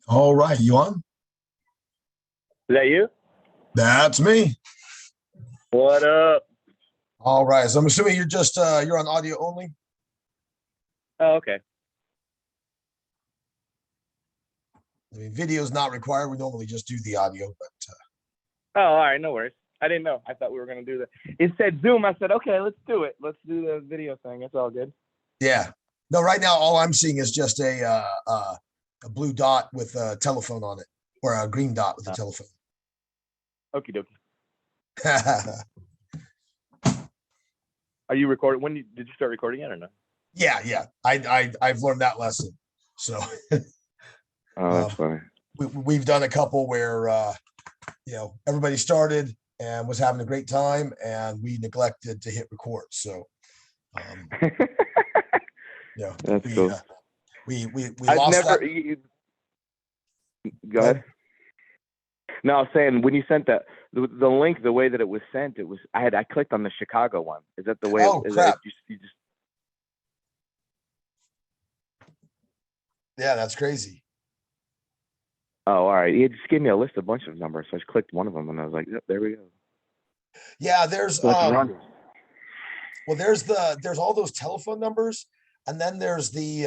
All right, you on? Is that you? That's me. What up? All right, so I'm assuming you're on audio only. Oh, okay. I mean, video is not required. We normally just do the audio, but Oh, all right. No worries. I didn't know. I thought we were gonna do that. It said Zoom. I said, okay, let's do it. Let's do the video thing. It's all good. yeah. No, right now all I'm seeing is just a blue dot with a telephone on it, or a green dot with a Uh, telephone. Okie dokie. Are you recording? Did you start recording it or no? Yeah, yeah. I've learned that lesson. So Oh, that's um, funny. we've done a couple where everybody started and was having a great time, and we neglected to hit record. So um, you know, That's we cool. uh, we I've lost that. never. Go Go ahead. ahead. No, I was saying when you sent the link, the way that it was sent, it was I clicked on the Chicago one. Is that the way? Oh Is that crap! you just? Yeah, that's crazy. Oh, all right. He just gave me a list, a bunch of numbers. So I just clicked one of them, and I was like, yep, there we go. Yeah, So let's run. well, there's all those telephone numbers, and then there's the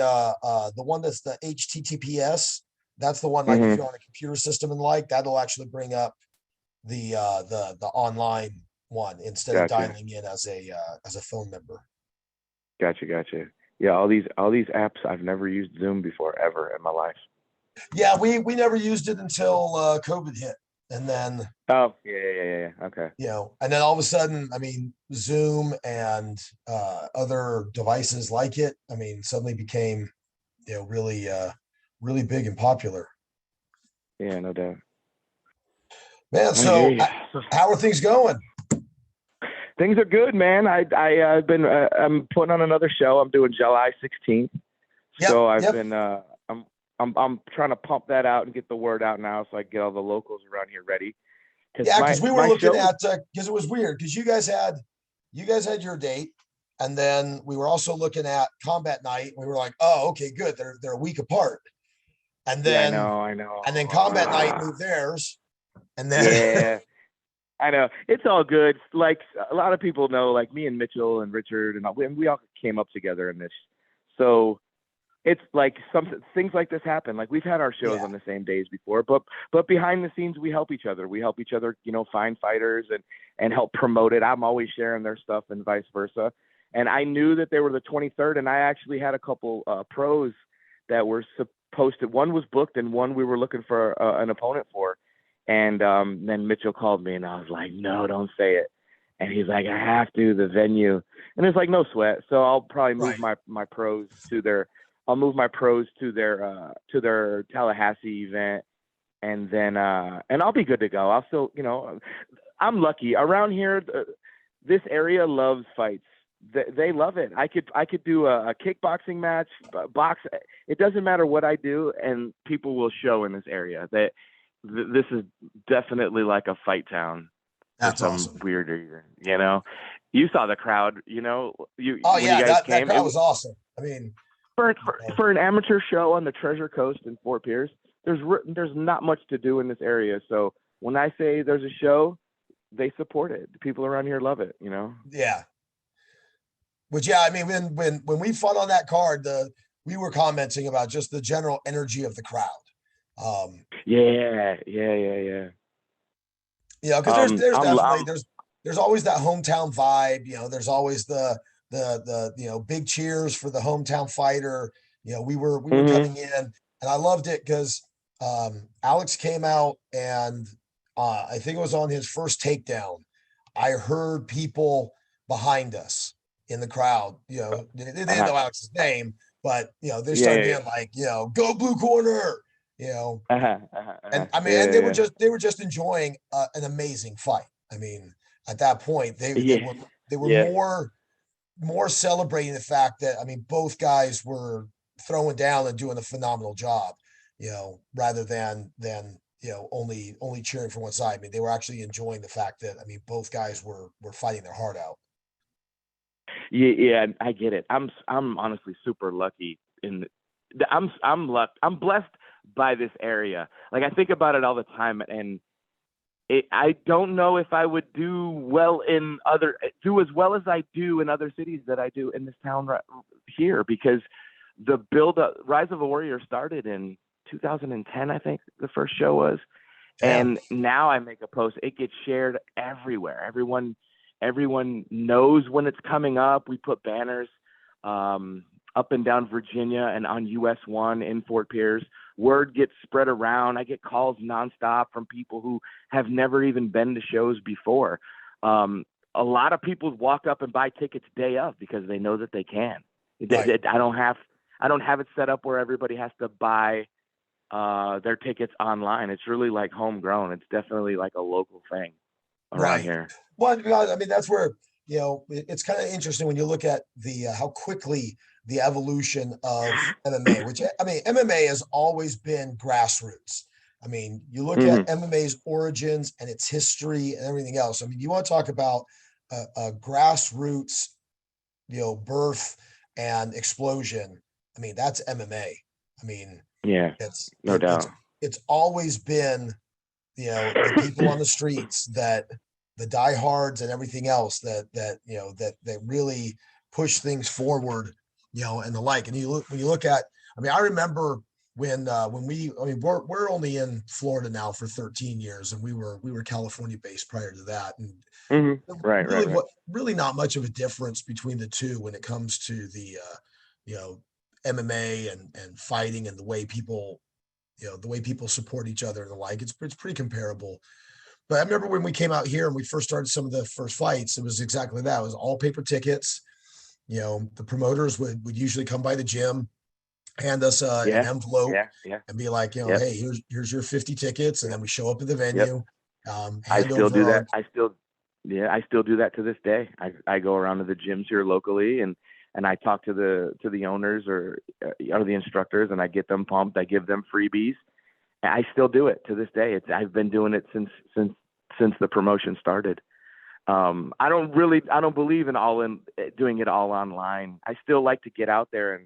one that's the HTTPS. That's the one, like if Mm-hmm. you're on a computer system and like that'll actually bring up the online one instead of Gotcha. dialing in as a phone number. Gotcha. Yeah, all these apps I've never used Zoom before ever in my life. Yeah, we never used it until COVID hit, and then Oh, yeah. Okay. and then all of a sudden, I mean, Zoom and other devices like it, I mean, suddenly became really really big and popular. Yeah, no doubt. Man, I hear so you. how are things going? Things are good, man. I've been I'm putting on another show. I'm doing July 16th. Yep, So I've yep. been I'm trying to pump that out and get the word out now so I can get all the locals around here ready. Because Yeah, my because we were my looking show. at because it was weird because you guys had your date, and then we were also looking at combat night. We were like, oh, okay, good. They're a week apart, and Yeah, then I know. and then combat night moved theirs, and then Yeah, I know. It's all good. Like a lot of people know, like me and Mitchell and Richard and we all came up together in this. So it's like some things like this happen. Like we've had our shows yeah, on the same days before, but behind the scenes we help each other. We help each other, find fighters and help promote it. I'm always sharing their stuff and vice versa. And I knew that they were the 23rd, and I actually had a couple pros that were supposed to. One was booked, and one we were looking for an opponent for. And then Mitchell called me, and I was like, "No, don't say it." And he's like, "I have to. The venue." And it's like, no sweat. So I'll probably move right. my pros to their. I'll move my pros to their Tallahassee event, and then and I'll be good to go. I'll still, I'm lucky around here. This area loves fights. They love it. I could do a kickboxing match, box. It doesn't matter what I do, and people will show in this area. This is definitely like a fight town for That's some awesome. weird reason. You saw the crowd. You Oh when you yeah, guys that came. crowd was awesome. I mean, For, you for know, for an amateur show on the Treasure Coast in Fort Pierce, there's not much to do in this area. So when I say there's a show, they support it. The people around here love it. yeah. Which yeah, I mean, when we fought on that card, we were commenting about just the general energy of the crowd. Um, Yeah. because there's definitely I'm. there's always that hometown vibe. There's always the big cheers for the hometown fighter. We were Hmm. coming in, and I loved it because Alex came out, and I think it was on his first takedown. I heard people behind us in the crowd. They didn't Uh-huh. know Alex's name, but they Yeah, started yeah, being like, go blue corner. You know, yeah. Uh-huh. and I mean, Yeah, and they were yeah, just enjoying an amazing fight. I mean, at that point, they yeah. were they were Yeah. more celebrating the fact that, I mean, both guys were throwing down and doing a phenomenal job. Rather than only cheering for one side. I mean, they were actually enjoying the fact that, I mean, both guys were fighting their heart out. Yeah. I get it. I'm honestly super lucky in. I'm blessed by this area. Like, I think about it all the time, and I don't know if I would do as well as I do in other cities that I do in this town right here, because the build up, Rise of a Warrior started in 2010, I think the first show was. Damn. And now I make a post, it gets shared everywhere. Everyone knows when it's coming up. We put banners up and down Virginia and on US 1 in Fort Pierce. Word gets spread around. I get calls nonstop from people who have never even been to shows before. A lot of people walk up and buy tickets day of because they know that they can. Right. I don't have it set up where everybody has to buy their tickets online. It's really like homegrown. It's definitely like a local thing around Right. here. Well, I mean, that's where, it's kind of interesting when you look at the how quickly the evolution of MMA, which, I mean, MMA has always been grassroots. I mean, you look at MMA's origins and its history and everything else. I mean, you want to talk about a grassroots, birth and explosion. I mean, that's MMA. I mean, Yeah, it's no doubt. it's always been, the people on the streets, that the diehards and everything else that really push things forward, and the like. And when you look at, I mean, I remember when we're only in Florida now for 13 years, and we were California based prior to that. And Right, really, right. really not much of a difference between the two when it comes to the MMA and fighting, and the way people support each other and the like. It's pretty comparable. But I remember when we came out here and we first started some of the first fights, it was exactly that. It was all paper tickets. The promoters would usually come by the gym, hand us an envelope, Yeah. and be like, Yep. hey, here's your 50 tickets. And then we show up at the Yep. venue, I hand still over do our, that. I still do that to this day. I go around to the gyms here locally, and I talk to the owners or the instructors, and I get them pumped. I give them freebies. I still do it to this day. I've been doing it since the promotion started. I don't believe in doing it all online. I still like to get out there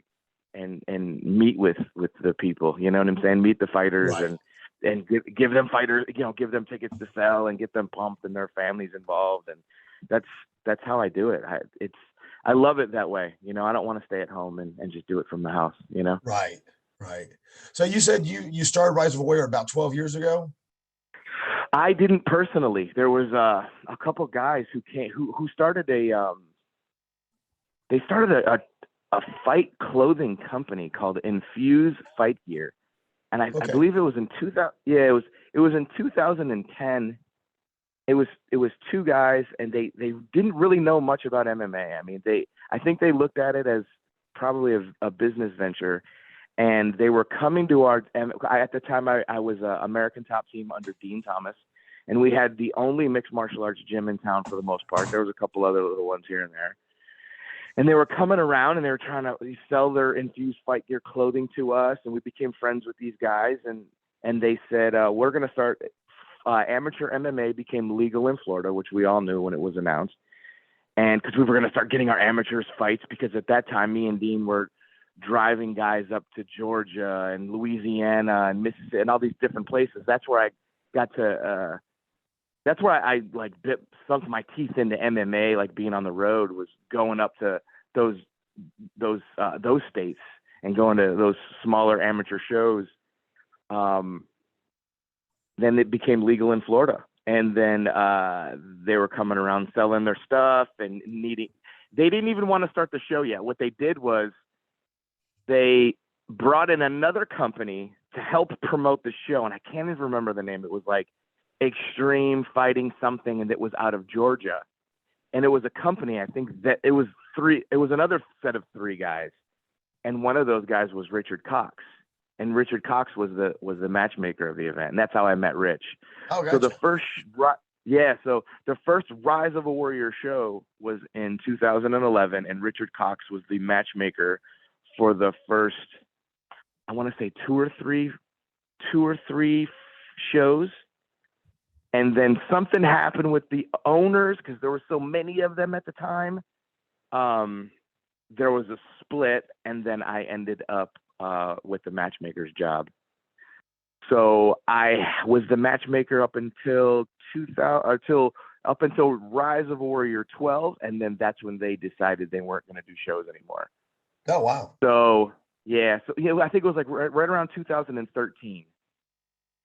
and meet with the people. You know what I'm saying? Meet the fighters, right. and give them fighters, give them tickets to sell and get them pumped and their families involved. And that's how I do it. I love it that way. I don't want to stay at home and just do it from the house, Right. Right. So you said you started Rise of a Warrior about 12 years ago? I didn't personally. There was a couple guys who started they started a fight clothing company called Infuse Fight Gear. And I believe it was in 2000. Yeah, it was in 2010. It was two guys, and they didn't really know much about MMA. I mean, I think they looked at it as probably a business venture, and they were coming to at the time I was American Top Team under Dean Thomas, and we had the only mixed martial arts gym in town for the most part. There was a couple other little ones here and there. And they were coming around, and they were trying to sell their Infused Fight Gear clothing to us, and we became friends with these guys. And they said, we're going to start. Amateur MMA became legal in Florida, which we all knew when it was announced. And because we were going to start getting our amateurs fights, because at that time, me and Dean were driving guys up to Georgia and Louisiana and Mississippi and all these different places. That's where I got to. That's where I sunk my teeth into MMA, like being on the road, was going up to those states and going to those smaller amateur shows. Then it became legal in Florida, and then they were coming around selling their stuff and they didn't even want to start the show yet. What they did was they brought in another company to help promote the show, and I can't even remember the name. It was like Extreme Fighting something, and it was out of Georgia. And it was a company, I think that it was another set of three guys. And one of those guys was Richard Cox. And Richard Cox was the matchmaker of the event. And that's how I met Rich. Oh, gotcha. So the first Rise of a Warrior show was in 2011, and Richard Cox was the matchmaker for the first, I want to say two or three shows. And then something happened with the owners, because there were so many of them at the time. There was a split, and then I ended up with the matchmaker's job. So I was the matchmaker up until 2000, up until Rise of a Warrior 12, and then that's when they decided they weren't going to do shows anymore. Oh wow. So yeah, I think it was like right around 2013,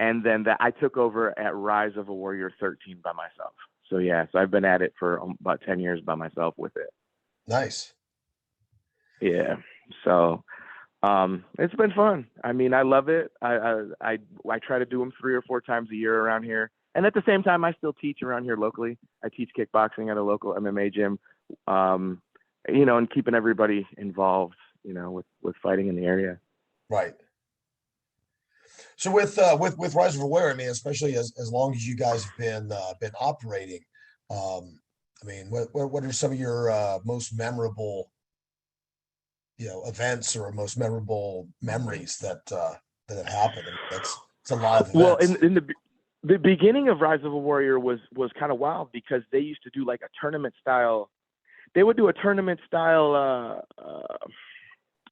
and then I took over at Rise of a Warrior 13 by myself. So yeah, so I've been at it for about 10 years by myself with it. Nice. Yeah. So it's been fun. I mean, I love it. I try to do them 3 or 4 times a year around here, and at the same time, I still teach around here locally. I teach kickboxing at a local MMA gym, and keeping everybody involved, with fighting in the area. Right. So with Rise of a Warrior, I mean, especially as long as you guys have been operating, I mean, what are some of your most memorable, events or most memorable memories that have happened? I mean, it's a lot of Well, events. in the beginning of Rise of a Warrior was kind of wild because they used to do like a tournament style. They would do a tournament style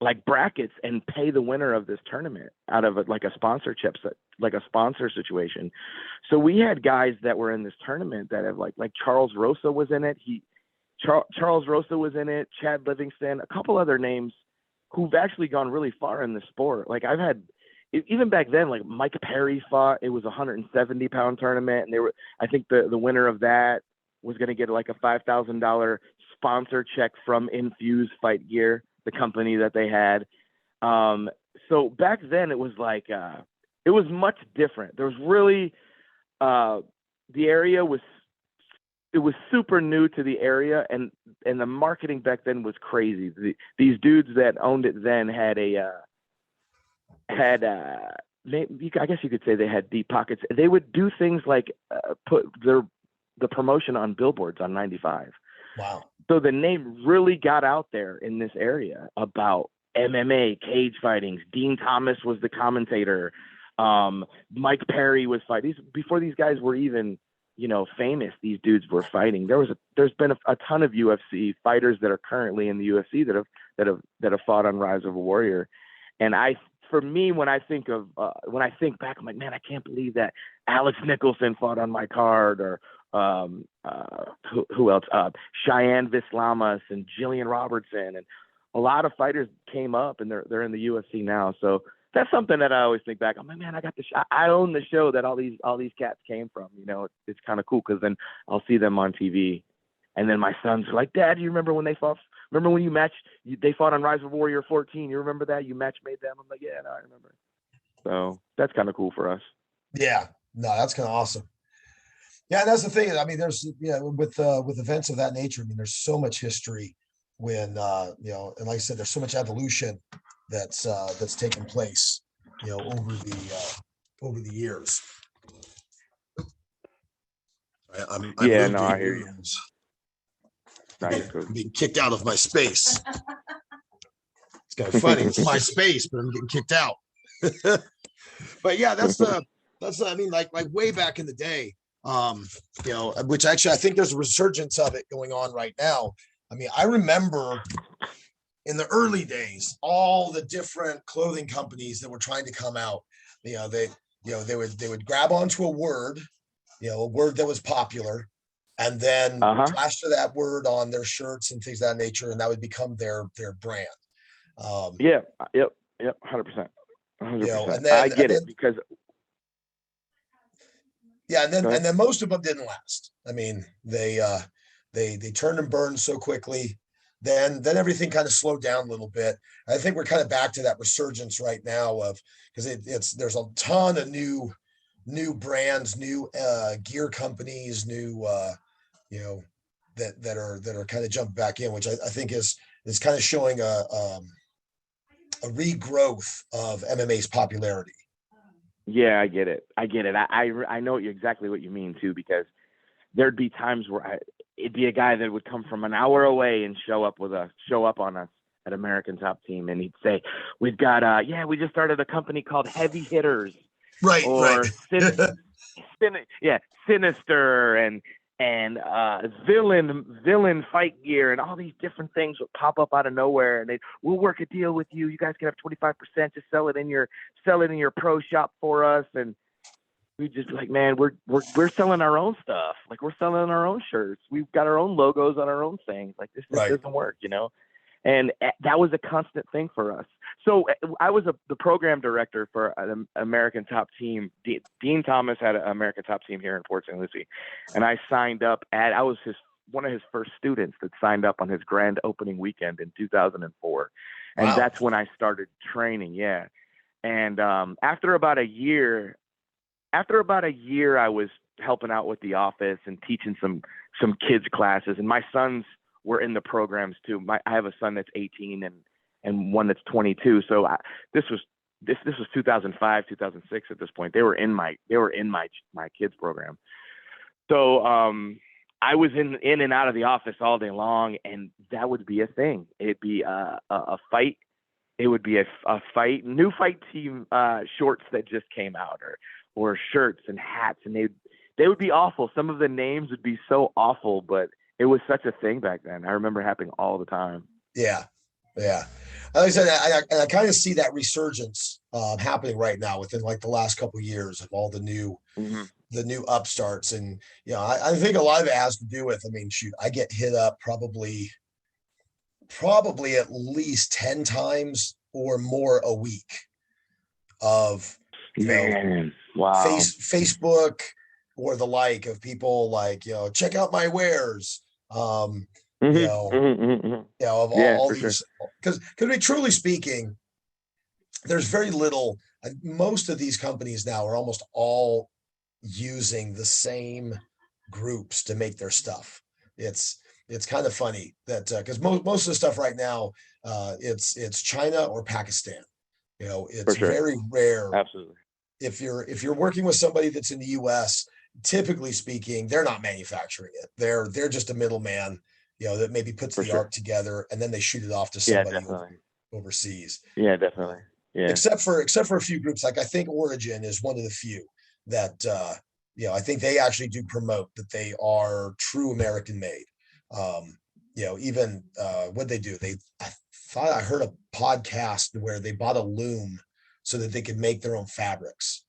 like brackets and pay the winner of this tournament out of like a sponsorship, like a sponsor situation. So we had guys that were in this tournament that have like Charles Rosa was in it. Charles Rosa was in it, Chad Livingston, a couple other names who've actually gone really far in the sport. Like I've had, even back then, like Mike Perry fought, it was a 170-pound tournament. And I think the winner of that was going to get like a $5,000 sponsor check from Infuse Fight Gear, the company that they had. So back then it was like, it was much different. There was really, the area was super new to the area, and the marketing back then was crazy. These dudes that owned it then had I guess you could say they had deep pockets. They would do things like put the promotion on billboards on 95. Wow. So the name really got out there in this area about MMA, cage fightings. Dean Thomas was the commentator. Mike Perry was fighting. Before these guys were even, famous, these dudes were fighting. There's been a ton of UFC fighters that are currently in the UFC that have fought on Rise of a Warrior. And for me, when I think back, I'm like, man, I can't believe that Alex Nicholson fought on my card, or who else? Cheyenne Vislamas and Jillian Robertson, and a lot of fighters came up, and they're in the UFC now. So that's something that I always think back. I'm like, man, I own the show that all these cats came from. It's kind of cool because then I'll see them on TV, and then my sons are like, Dad, you remember when they fought? Remember when they fought on Rise of Warrior 14? You remember that? You match made them? I'm like, yeah, no, I remember. So that's kind of cool for us. Yeah, no, that's kind of awesome. Yeah, and that's the thing. I mean, there's with events of that nature. I mean, there's so much history when and like I said, there's so much evolution that's taken place, over the years. I'm I hear you. I'm being kicked out of my space. It's kind of funny. It's my space, but I'm getting kicked out. But yeah, that's I mean, like way back in the day, which actually I think there's a resurgence of it going on right now. I mean, I remember in the early days, all the different clothing companies that were trying to come out. They would grab onto a word that was popular, and then plaster that word on their shirts and things of that nature, and that would become their brand. Yep, 100%. And then I get it because and then most of them didn't last. I mean, they turned and burned so quickly. Then everything kind of slowed down a little bit. I think we're kind of back to that resurgence right now because there's a ton of new brands, new gear companies, new that are kind of jumping back in, which I think is kind of showing a regrowth of MMA's popularity. Yeah, I get it. I know exactly what you mean too, because there'd be times where it'd be a guy that would come from an hour away and show up on us at American Top Team, and he'd say, "We've got we just started a company called Heavy Hitters." Right. Or Sinister, and and villain fight gear and all these different things would pop up out of nowhere, and we'll work a deal with you. You guys can have 25%. Just sell it in your pro shop for us. And we just like, man, we're selling our own stuff. Like, we're selling our own shirts. We've got our own logos on our own things. Like, this Right. doesn't work, And that was a constant thing for us. So I was the program director for an American Top Team. Dean Thomas had an American Top Team here in Port St. Lucie, and I signed up I was one of his first students that signed up on his grand opening weekend in 2004, and Wow. that's when I started training. Yeah, and after about a year, I was helping out with the office and teaching some kids classes, and my sons were in the programs too. I have a son that's 18 and one that's 22. So this was 2005, 2006 at this point. They were in my kids program. So I was in and out of the office all day long, and that would be a thing. It'd be a fight. It would be a fight, new fight team shorts that just came out, or shirts and hats, and they would be awful. Some of the names would be so awful, but it was such a thing back then. I remember happening all the time. Yeah. Yeah. Like I said, I kind of see that resurgence happening right now within like the last couple of years of all the new upstarts. And, I think a lot of it has to do with, I mean, shoot, I get hit up probably at least 10 times or more a week of, wow. Facebook or the like, of people like, check out my wares. Of all these, because truly speaking, there's very little. Most of these companies now are almost all using the same groups to make their stuff. It's kind of funny that because most of the stuff right now, it's China or Pakistan. It's very rare. Absolutely. If you're working with somebody that's in the U.S., typically speaking, they're not manufacturing it. They're just a middleman, that maybe puts the art together, and then they shoot it off to somebody overseas. Yeah, definitely. Yeah. Except for a few groups, like I think Origin is one of the few that I think they actually do promote that they are true American made. Even what they do, I thought I heard a podcast where they bought a loom so that they could make their own fabrics.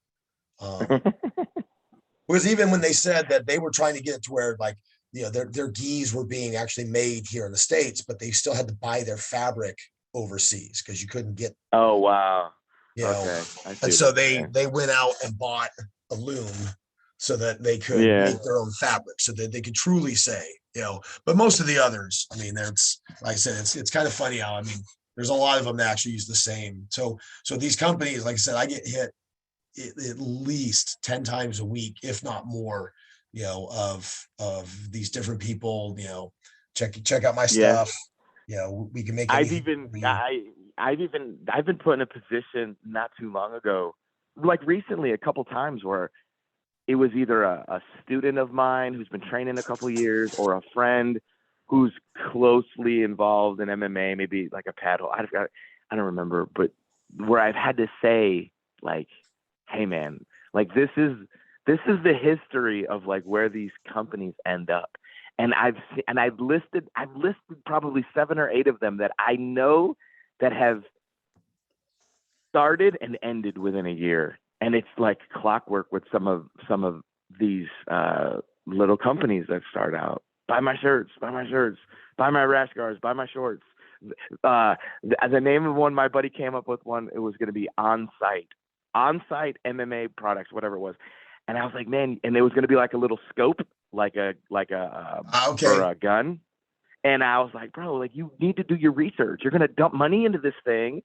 Because even when they said that they were trying to get it to where like, their gis were being actually made here in the States, but they still had to buy their fabric overseas because you couldn't get. Oh, wow. Okay. And so they went out and bought a loom so that they could make their own fabric, so that they could truly say, but most of the others, I mean, there's, like I said, it's kind of funny how, I mean, there's a lot of them that actually use the same. So these companies, like I said, I get hit at least 10 times a week, if not more, of these different people, check out my stuff. We can make. I've been put in a position not too long ago, like recently, a couple times where it was either a student of mine who's been training a couple years, or a friend who's closely involved in MMA, maybe like a paddle. I don't remember, but where I've had to say, like, hey man, like this is the history of like where these companies end up. And I've listed probably 7 or 8 of them that I know that have started and ended within a year. And it's like clockwork with some of these little companies that start out. Buy my shirts, buy my rash guards, buy my shorts. The name of one my buddy came up with, it was going to be on-site MMA products, whatever it was. And I was like, man, and it was going to be like a little scope, like a for a gun. And I was like, bro, like you need to do your research. You're going to dump money into this thing,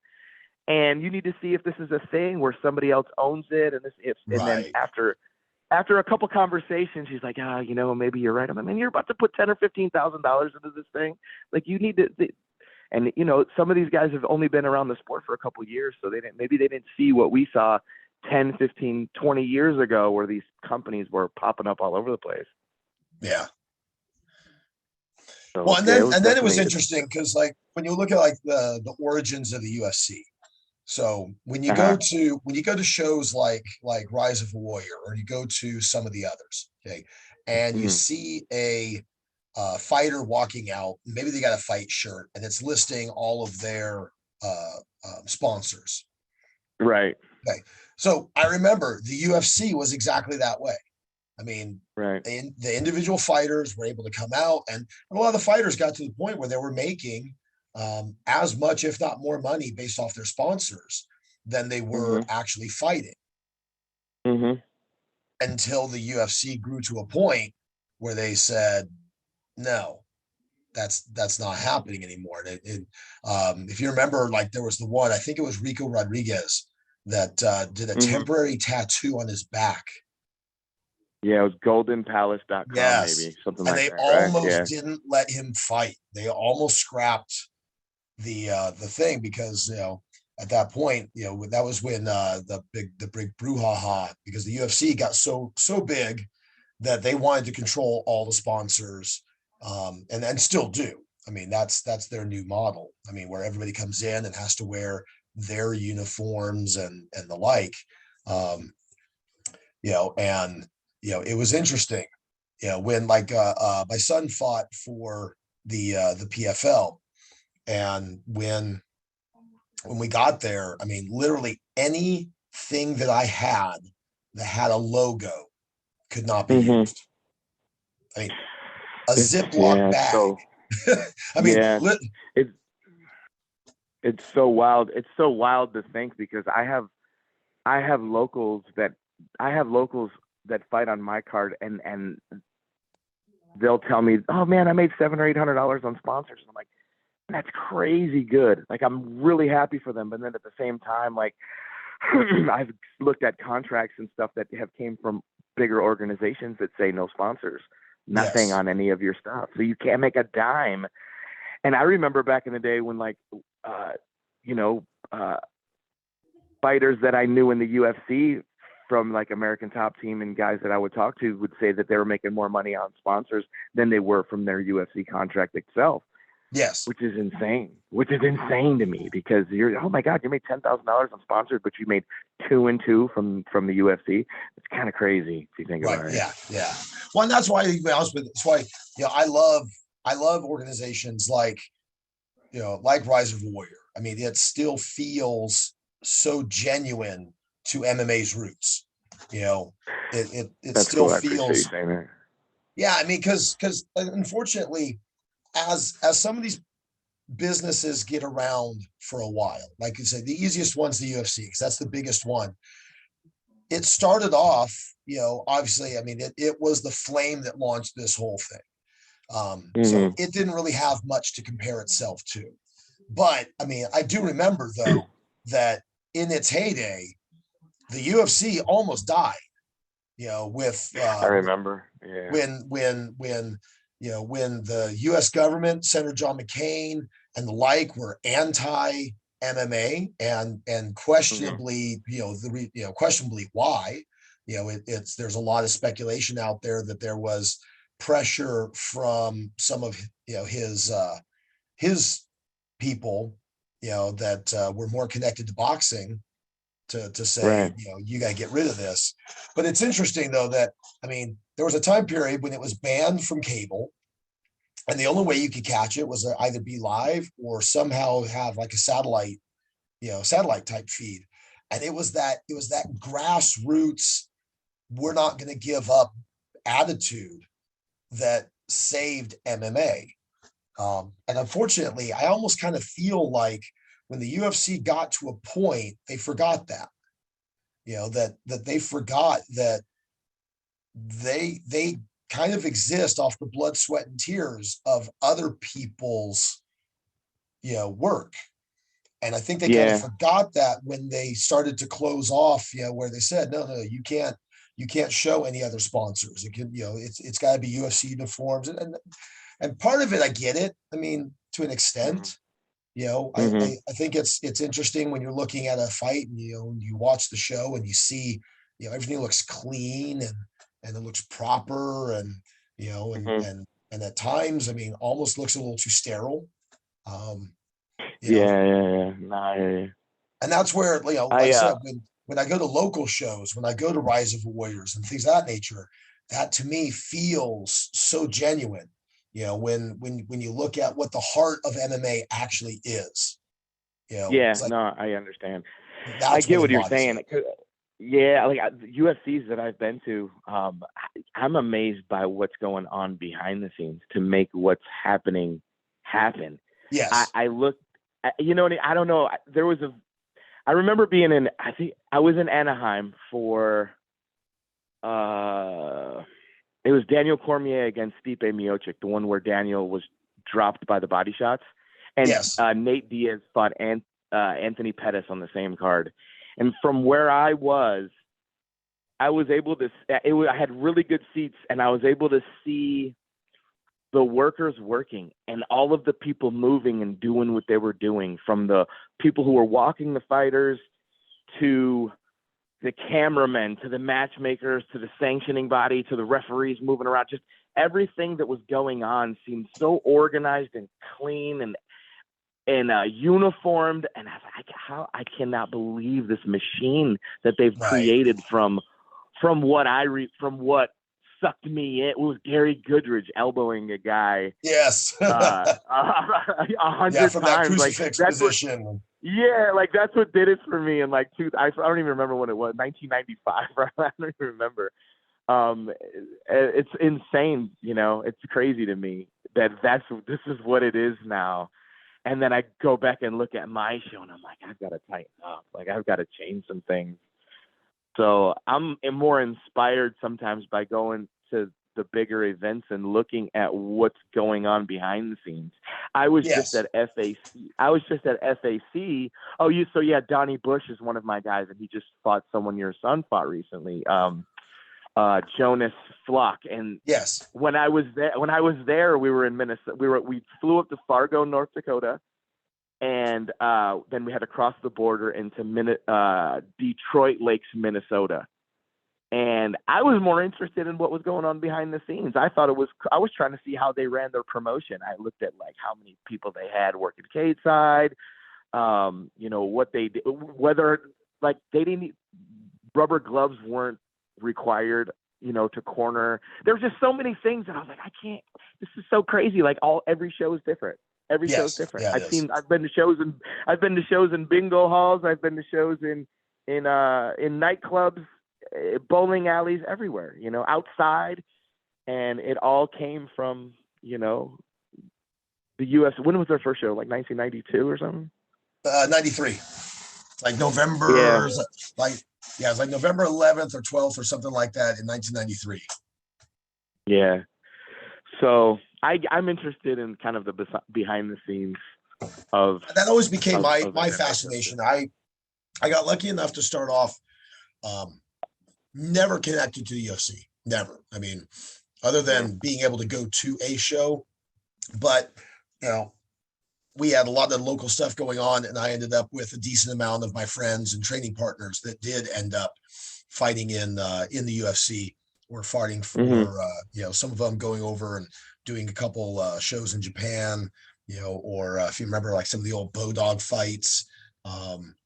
and you need to see if this is a thing where somebody else owns it. And and then after a couple conversations, he's like, maybe you're right. I'm like, man, you're about to put $10,000 or $15,000 into this thing. Like you need to. And some of these guys have only been around the sport for a couple of years, so they didn't see what we saw 10, 15, 20 years ago, where these companies were popping up all over the place. Yeah. So, well, and then it was interesting because, like, when you look at like the origins of the UFC, So Uh-huh. when you go to shows like Rise of a Warrior, or you go to some of the others, okay, and you Hmm. see a fighter walking out, maybe they got a fight shirt, and it's listing all of their sponsors. Right. Okay, so I remember the UFC was exactly that way. I mean, Right. the individual fighters were able to come out, and a lot of the fighters got to the point where they were making as much, if not more, money based off their sponsors than they were Hmm. actually fighting. Hmm. Until the UFC grew to a point where they said, "No, that's not happening anymore." If you remember, like there was the one, I think it was Rico Rodriguez that did a Hmm. temporary tattoo on his back. Yeah, it was goldenpalace.com, Yes. maybe something And like they that, right? almost Yeah. didn't let him fight. They almost scrapped the thing because at that point, that was when the big brouhaha, because the UFC got so big that they wanted to control all the sponsors, and still do. I mean, that's their new model. I mean, where everybody comes in and has to wear their uniforms and the like. Um, and it was interesting. When like my son fought for the PFL, and when we got there, I mean, literally anything that I had that had a logo could not be Hmm. used. I mean, a It's Ziploc yeah, it's bag. so I mean, yeah. It's it's so wild. It's so wild to think because I have locals that I have locals that fight on my card, and they'll tell me, "Oh man, I made $700 or $800 on sponsors." And I'm like, "That's crazy good." Like I'm really happy for them, but then at the same time, like I've looked at contracts and stuff that have came from bigger organizations that say no sponsors, nothing yes, on any of your stuff, so you can't make a dime. And I remember back in the day when like, uh, you know, uh, fighters that I knew in the UFC from like American Top Team and guys that I would talk to would say that they were making more money on sponsors than they were from their UFC contract itself, yes, which is insane. Which is insane to me because you're, oh my god, you made $10,000 on sponsors, but you made 2 and 2 from the UFC. It's kind of crazy if you think right, about it. yeah, yeah. Well, and that's why, to be honest with you, that's why I love organizations like Rise of a Warrior. I mean, it still feels so genuine to MMA's roots. You know, it That's still cool. I appreciate you feels, saying that. yeah. I mean, because unfortunately, as some of these businesses get around for a while, like you said, the easiest one's the UFC because that's the biggest one. It started off, obviously, I mean, it was the flame that launched this whole thing. So Hmm. it didn't really have much to compare itself to. But I mean, I do remember though that in its heyday, the UFC almost died. With I remember. Yeah. when the U.S. government, Senator John McCain, and the like were anti MMA, and Hmm. questionably, questionably why. It's there's a lot of speculation out there that there was pressure from some of his people, that were more connected to boxing, to say, Right. you got to get rid of this. But it's interesting though that, I mean, there was a time period when it was banned from cable, and the only way you could catch it was to either be live or somehow have like a satellite type feed. And it was that grassroots, we're not going to give up attitude that saved MMA. And unfortunately, I almost kind of feel like when the UFC got to a point, they forgot that, that they forgot that they kind of exist off the blood, sweat, and tears of other people's, work. And I think they kind of Yeah. forgot that when they started to close off, where they said, no, you can't show any other sponsors. It can, it's got to be UFC uniforms, and part of it, I get it. I mean, to an Hmm. extent, I, Hmm. I I think it's interesting when you're looking at a fight, and you watch the show and you see, everything looks clean, and it looks proper, and you know and Hmm. and and at times, I mean, almost looks a little too sterile. Um, you know, Yeah. Yeah. Yeah. Nah, yeah, yeah. And that's where, like I I said, when I go to local shows, when I go to Rise of the Warriors and things of that nature, that to me feels so genuine. When you look at what the heart of MMA actually is, Yeah, it's like no, I understand. I that's get what what you're embodies saying. it. Yeah, like UFCs that I've been to, I'm amazed by what's going on behind the scenes to make what's happening happen. Yes. I look, you know, I don't know. I remember being I think I was in Anaheim for, it was Daniel Cormier against Stipe Miocic, the one where Daniel was dropped by the body shots, and Yes. Nate Diaz fought Anthony Pettis on the same card. And from where I was able to. I had really good seats, and I was able to see the workers working and all of the people moving and doing what they were doing, from the people who were walking the fighters to the cameramen, to the matchmakers, to the sanctioning body, to the referees moving around. Just everything that was going on seemed so organized and clean and uniformed. And I was like, I cannot believe this machine that they've Right. created from what sucked me in. It was Gary Goodridge elbowing a guy Yes. 100 From that times. Like crucifix that's what. position. Yeah, like that's what did it for me. And like, I don't even remember when it was, 1995. Right? I don't even remember. It's insane. It's crazy to me that this is what it is now. And then I go back and look at my show, and I'm like, I've got to tighten up. Like I've got to change some things. So I'm more inspired sometimes by going to the bigger events and looking at what's going on behind the scenes. I was just Yes. at FAC. So yeah, Donnie Bush is one of my guys, and he just fought someone your son fought recently, Jonas Flock. And Yes. when I was there, we were in Minnesota. We flew up to Fargo, North Dakota, and then we had to cross the border into Detroit Lakes, Minnesota. And I was more interested in what was going on behind the scenes. I was trying to see how they ran their promotion. I looked at like how many people they had working cage side, what they did, whether like they didn't, rubber gloves weren't required, to corner. There was just so many things that I was like, this is so crazy. Like every show is different. Every show's Yes. different. Yeah, it is. I've been to shows in bingo halls. I've been to shows in nightclubs, bowling alleys, everywhere, outside. And it all came from, the US. When was their first show? Like 1992 or something? 93. Like Yeah. November, like, yeah, it's like November 11th or 12th or something like that in 1993. Yeah. So I'm interested in kind of the behind the scenes of That always became my MMA fascination. I got lucky enough to start off, never connected to the UFC, never. I mean, other Yeah. than being able to go to a show, but you know, we had a lot of local stuff going on, and I ended up with a decent amount of my friends and training partners that did end up fighting in the UFC, or fighting for Mm-hmm. some of them going over and doing a couple shows in Japan, or if you remember like some of the old Bodog fights, um,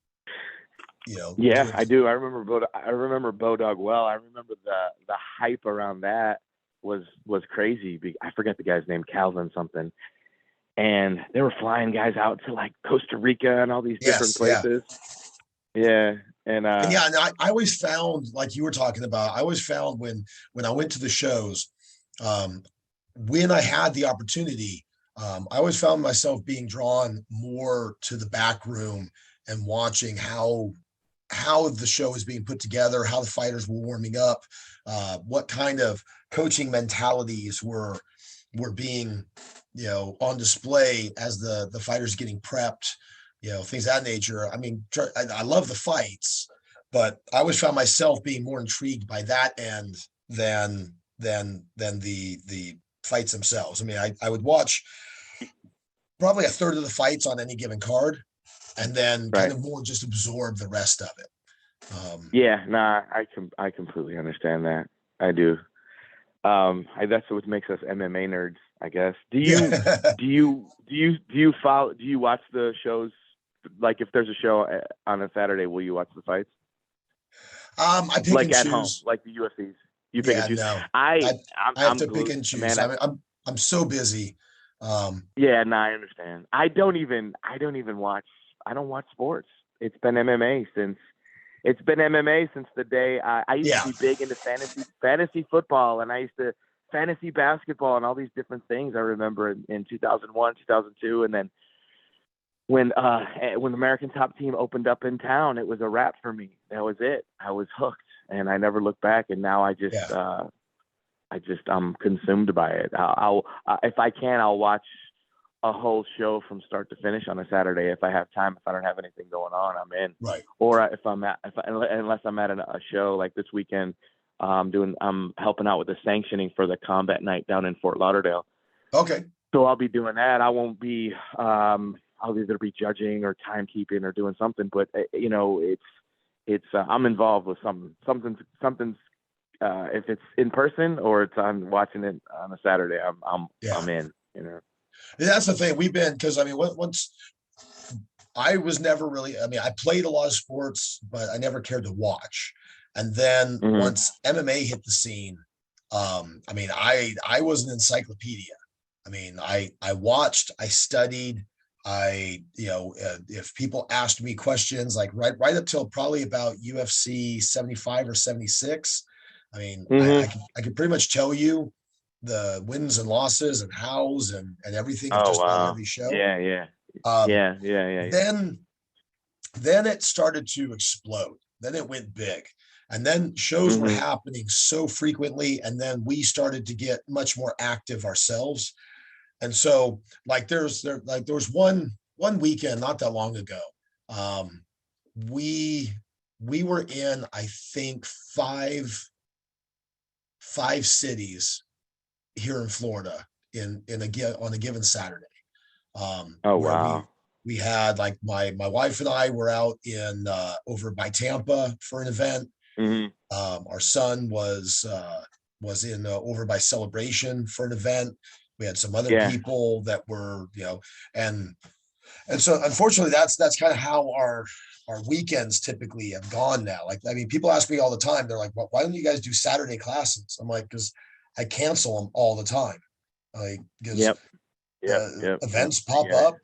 Yeah, doing. I do. I remember Bodog well. I remember the hype around that was crazy. I forget the guy's name, Calvin something. And they were flying guys out to like Costa Rica and all these different Yes, yeah. places. Yeah. And And yeah, and I always found, like you were talking about, I always found when I went to the shows, um, when I had the opportunity, I always found myself being drawn more to the back room and watching how the show is being put together, how the fighters were warming up, what kind of coaching mentalities were being, on display as the fighters getting prepped, things of that nature. I mean, I love the fights, but I always found myself being more intrigued by that end than the fights themselves. I mean, I would watch probably a third of the fights on any given card, and then kind right. of more just absorb the rest of it. Yeah, nah, I completely understand that. I do. That's what makes us MMA nerds, I guess. Do you Yeah. watch the shows like if there's a show on a Saturday, will you watch the fights? I pick Like and at home, choose. like the UFCs. You pick and Yeah, choose. no, I I I'm I have I'm to pick glued, and choose. man. I'm so busy. Yeah, no, I understand. I don't even watch. I don't watch sports. It's been MMA since it's been MMA since the day I used to Yeah, be big into fantasy football, and I used to fantasy basketball and all these different things. I remember in 2001, 2002, and then when the American Top Team opened up in town, it was a wrap for me. That was it. I was hooked, and I never looked back. And now yeah, I'm consumed by it. If I can, I'll watch a whole show from start to finish on a Saturday if I have time. If I don't have anything going on, I'm in. right. Or unless I'm at a show like this weekend, I'm helping out with the sanctioning for the combat night down in Fort Lauderdale. Okay. So I'll be doing that. I won't be. I'll either be judging or timekeeping or doing something. But it's I'm involved with something's. If it's in person or it's on watching it on a Saturday, Yeah. I'm in. You know. And that's the thing we've been, because I mean, once I was never really, I mean, I played a lot of sports, but I never cared to watch. And then Mm-hmm. once MMA hit the scene, I mean, I was an encyclopedia. I mean, I watched, I studied, if people asked me questions, like right up till probably about UFC 75 or 76, I mean, Mm-hmm. I could pretty much tell you the wins and losses and hows and everything of Oh just about wow. every show. Yeah, yeah, Um, yeah, yeah, yeah, yeah. then then it started to explode. Then it went big. And then shows were Mm-hmm. happening so frequently. And then we started to get much more active ourselves. And so like there was one weekend not that long ago. Um, we we were in, I think, five cities here in Florida on a given Saturday. Oh Where wow. we had, like, my wife and I were out in over by Tampa for an event. Mm-hmm. Our son was in over by Celebration for an event. We had some other Yeah. people that were, and so unfortunately that's kind of how our weekends typically have gone now. Like, I mean, people ask me all the time, they're like, well, why don't you guys do Saturday classes? I'm like, because I cancel them all the time. Like, because Yep. Yep. Yep. Yep. events I pop get it. up,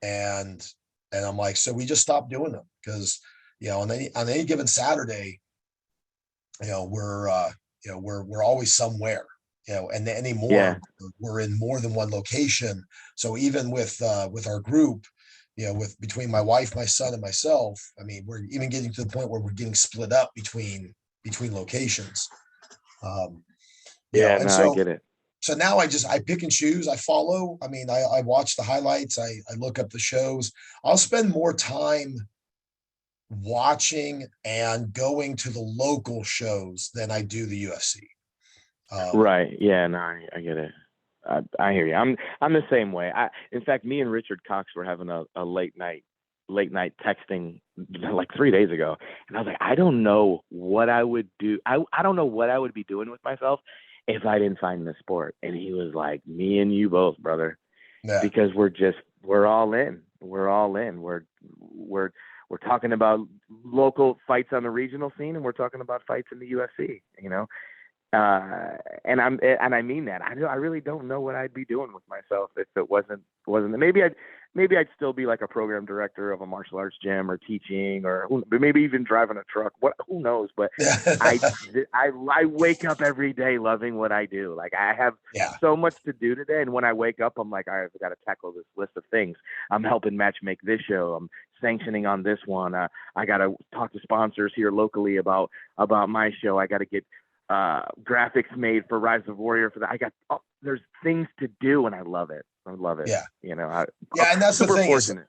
and I'm like, so we just stopped doing them because, on any given Saturday, we're always somewhere, and Yeah. anymore we're in more than one location. So even with our group, with between my wife, my son, and myself, I mean, we're even getting to the point where we're getting split up between locations. um Yeah. and No, I so get it. now I pick and choose. I follow. I mean, I watch the highlights. I look up the shows. I'll spend more time watching and going to the local shows than I do the UFC. Right. Yeah. No, I get it. I hear you. I'm the same way. In fact, me and Richard Cox were having a late night texting like 3 days ago, and I was like, I don't know what I would do. I don't know what I would be doing with myself if I didn't find the sport. And he was like, me and you both, brother, Yeah, because we're all in. We're all in. We're talking about local fights on the regional scene, and we're talking about fights in the UFC. And I mean that. I really don't know what I'd be doing with myself if it wasn't. Maybe I'd still be like a program director of a martial arts gym, or teaching, or maybe even driving a truck. Who knows? But I I wake up every day loving what I do. Like, I have yeah, so much to do today, and when I wake up, I'm like, I've got to tackle this list of things. I'm helping match make this show. I'm sanctioning on this one. I got to talk to sponsors here locally about my show. I got to get graphics made for Rise of Warrior for that. There's things to do, and I love it. I love it. yeah, I'm yeah. And that's the super thing is, fortunate.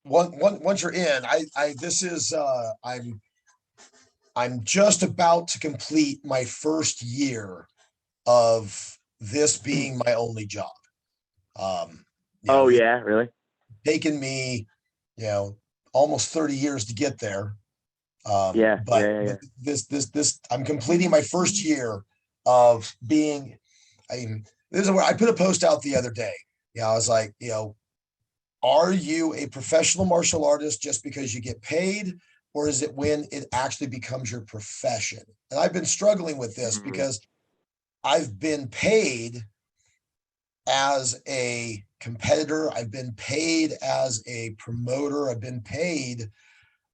once you're in, this is I'm just about to complete my first year of this being my only job. Oh It's yeah, really? taken me, you know, almost 30 years to get there. Yeah, But yeah, yeah, yeah. this I'm completing my first year of being. I mean, this is where I put a post out the other day. I was like, are you a professional martial artist just because you get paid, or is it when it actually becomes your profession? And I've been struggling with this Mm, because I've been paid as a competitor, I've been paid as a promoter, I've been paid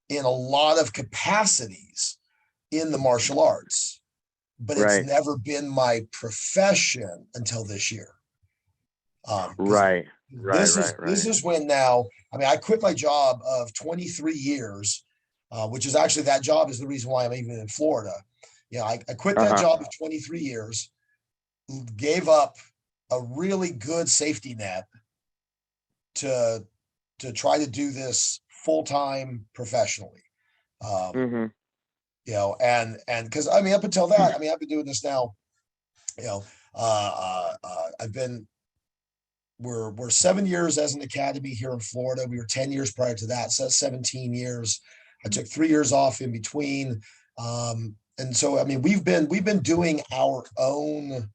in a lot of capacities in the martial arts, but it's right, never been my profession until this year. Because right, right, right, this right. is when now, I mean, I quit my job of 23 years, which is actually, that job is the reason why I'm even in Florida. I quit that Uh-huh. job of 23 years, gave up a really good safety net to try to do this full time professionally. Um, Mm-hmm. and because I mean, up until that, I mean, I've been doing this now. You know, I've been we're 7 years as an academy here in Florida. We were 10 years prior to that, so that's 17 years. I took 3 years off in between. And so I mean, we've been doing our own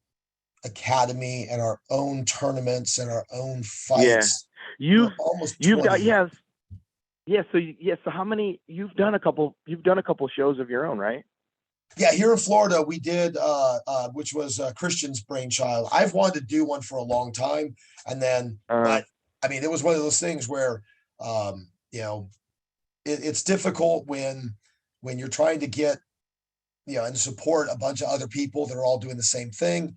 academy and our own tournaments and our own Yeah. fights You've for almost you've 20 done, years. yes. Yeah, so so how many, you've done a couple shows of your own, right? Yeah, here in Florida, we did, which was Christian's brainchild. I've wanted to do one for a long time, and then, Uh but I mean, it was one of those things where, it's difficult when you're trying to get, and support a bunch of other people that are all doing the same thing.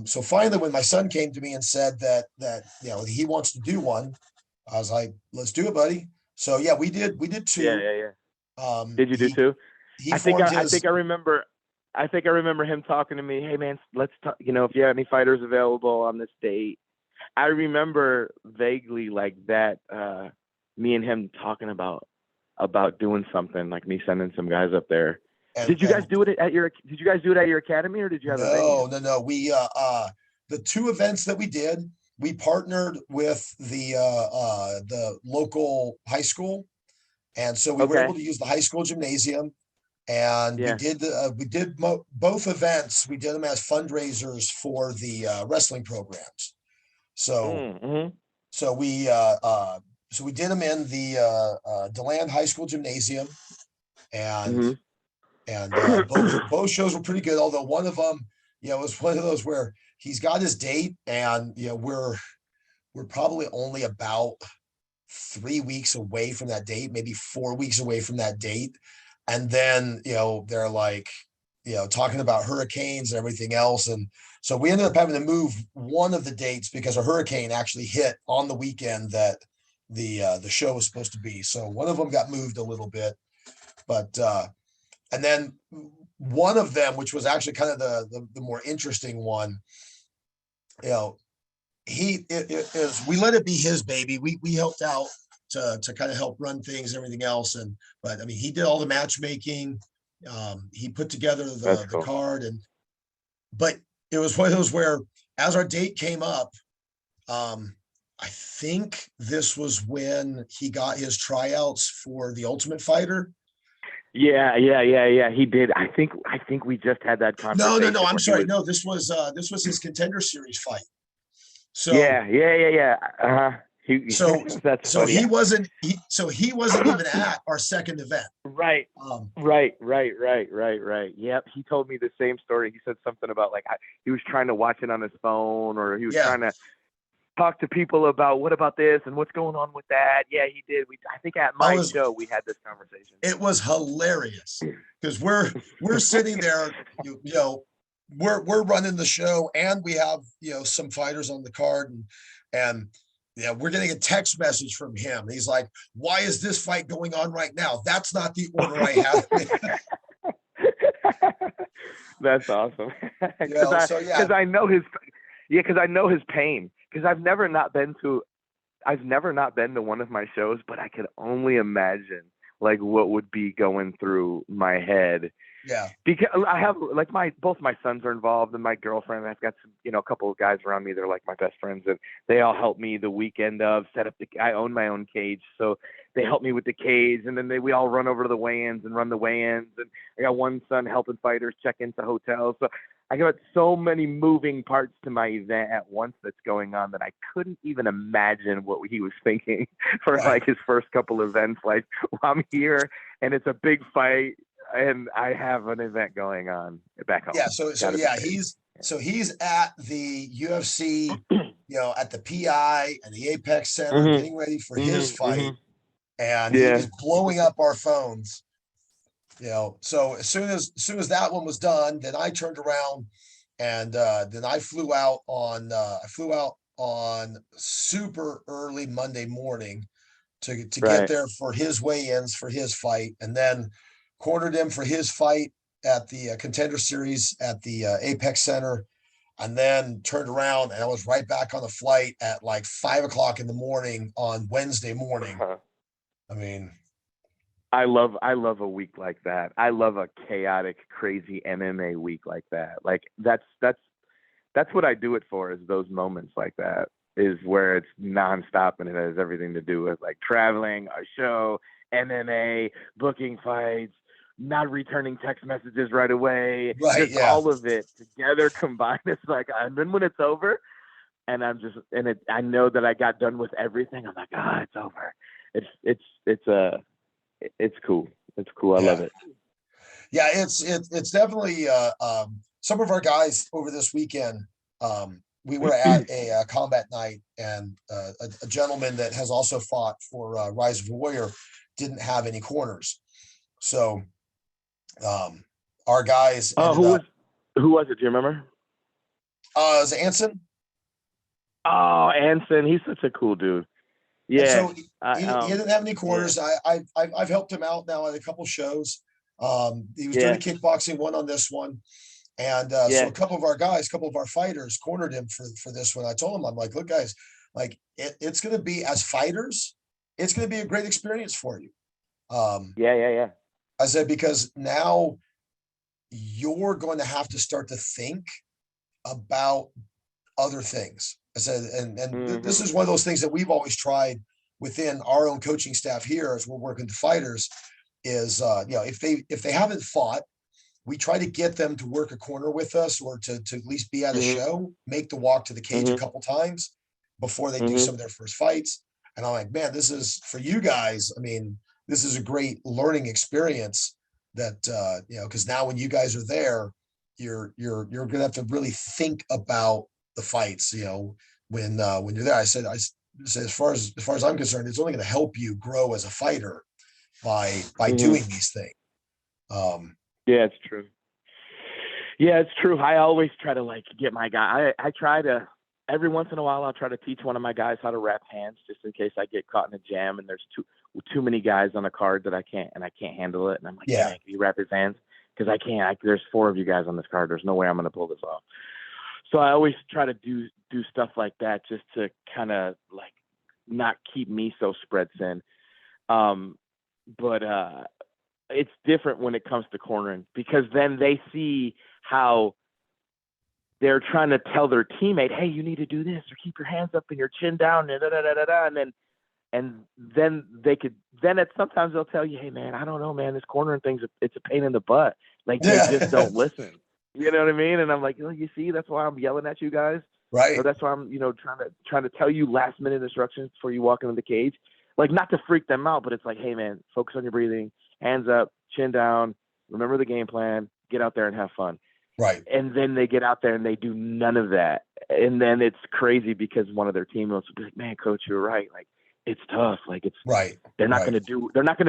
So finally, when my son came to me and said that he wants to do one, I was like, "Let's do it, buddy." So yeah, we did yeah, two. yeah, yeah. Um, Did you do he two? he formed his. I think I remember him talking to me, "Hey man, let's talk, if you have any fighters available on this date." I remember vaguely like that, me and him talking about doing something, like me sending some guys up there. And Did you guys do it at your academy, or did you have a venue? no, no, no. The two events that we did, we partnered with the local high school, and so we were able Okay. to use the high school gymnasium, and Yeah. both events. We did them as fundraisers for the wrestling programs. So Mm-hmm. so we did them in the Deland High School gymnasium, and Mm-hmm. both shows were pretty good. Although one of them, was one of those where he's got his date, and we're probably only about 3 weeks away from that date, maybe 4 weeks away from that date, and then they're like, talking about hurricanes and everything else, and so we ended up having to move one of the dates because a hurricane actually hit on the weekend that the show was supposed to be. So one of them got moved a little bit, but and then one of them, which was actually kind of the more interesting one, you know, it is we let it be his baby. We helped out to kind of help run things and everything else. And but I mean, he did all the matchmaking. He put together That's the cool. card, and but it was one of those where as our date came up, I think this was when he got his tryouts for the Ultimate Fighter. Yeah, yeah, yeah, yeah. He did. I think we just had that No, no, no. conversation I'm where he sorry. was. No, this was his Contender Series fight. So Yeah, yeah, yeah, yeah. Uh-huh. He. so That's so funny. he wasn't even at our second event. Right. Um, Right, right, right, right, right. Yep. He told me the same story. He said something about like he was trying to watch it on his phone, or he was yeah, trying to talk to people about what about this and what's going on with that. Yeah, he did. I think at I my was. show we had this conversation. It was hilarious because we're sitting there, we're running the show, and we have some fighters on the card, and yeah, we're getting a text message from him. He's like, "Why is this fight going on right now? That's not the order I have." That's awesome. So yeah, Because I know his, yeah, because I know his pain. Because I've never not been to one of my shows, but I could only imagine like what would be going through my head, yeah. because I have like both my sons are involved, and my girlfriend. I've got some, a couple of guys around me. They're like my best friends, and they all help me the weekend of set up I own my own cage, so they help me with the cage, and then we all run over to the weigh-ins and run the weigh-ins, and I got one son helping fighters check into hotels. So I got so many moving parts to my event at once that's going on that I couldn't even imagine what he was thinking for Right. like his first couple events. Like, I'm here and it's a big fight and I have an event going on back home. Yeah. It's gotta be crazy. He's at the UFC, at the PI and the Apex Center, Mm-hmm. getting ready for his Mm-hmm. fight, Mm-hmm. and he Yeah. was blowing up our phones. So as soon as that one was done, then I turned around and then I flew out on super early Monday morning to get Right. there for his weigh-ins for his fight, and then cornered him for his fight at the Contender Series at the Apex Center, and then turned around and I was right back on the flight at like 5 o'clock in the morning on Wednesday morning. Uh-huh. I mean, I love a week like that. I love a chaotic, crazy MMA week like that. Like that's what I do it for, is those moments like that, is where it's nonstop and it has everything to do with like traveling, a show, MMA, booking fights, not returning text messages right away. right, Just yeah, all of it together combined. It's like, and then when it's over and I know that I got done with everything, I'm like, it's over. It's cool. It's cool. I yeah, love it. yeah. It's definitely some of our guys over this weekend. We were at a combat night, and a gentleman that has also fought for Rise of a Warrior didn't have any corners. So our guys Oh, ended up. who was it? Do you remember? It was Anson, Oh, Anson. He's such a cool dude. and Yeah. so he didn't have any Yeah. corners. I've helped him out now at a couple shows. He was doing a Yeah. kickboxing one on this one. And so Yeah. a couple of our guys, a couple of our fighters cornered him for this one. I told him, I'm like, look, guys, like it's going to be, as fighters, it's going to be a great experience for you. Yeah. Yeah. Yeah. I said, because now you're going to have to start to think about other things. I said, and this Mm-hmm. is one of those things that we've always tried within our own coaching staff here as we're working the fighters is, if they haven't fought, we try to get them to work a corner with us, or to at least be at a Mm-hmm. show, make the walk to the cage a Mm-hmm. couple times before they do Mm-hmm. some of their first fights. And I'm like, man, this is for you guys. I mean, this is a great learning experience that, because now when you guys are there, you're going to have to really think about the fights, when you're there. I said, as far as I'm concerned, it's only going to help you grow as a fighter by Mm-hmm. doing these things. Yeah, it's true. Yeah, it's true. I always try to like get my guy. I try to, every once in a while, I'll try to teach one of my guys how to wrap hands, just in case I get caught in a jam and there's too many guys on a card that I can't handle it. And I'm like, Yeah. hey, man, can you wrap his hands? Because I can't. There's 4 of you guys on this card. There's no way I'm going to pull this off. So I always try to do stuff like that, just to kind of like not keep me so spread thin. But it's different when it comes to cornering, because then they see how they're trying to tell their teammate, hey, you need to do this, or keep your hands up and your chin down, and then sometimes they'll tell you, hey man, I don't know, man, this cornering thing's it's a pain in the butt. Like they just don't listen. You know what I mean? And I'm like, you see, that's why I'm yelling at you guys. Right. Or that's why I'm, trying to tell you last minute instructions before you walk into the cage. Like, not to freak them out, but it's like, hey man, focus on your breathing, hands up, chin down, remember the game plan, get out there and have fun. Right. And then they get out there and they do none of that. And then it's crazy, because one of their teammates will be like, man, coach, you're right. Like, it's tough. Like, it's right. They're not going to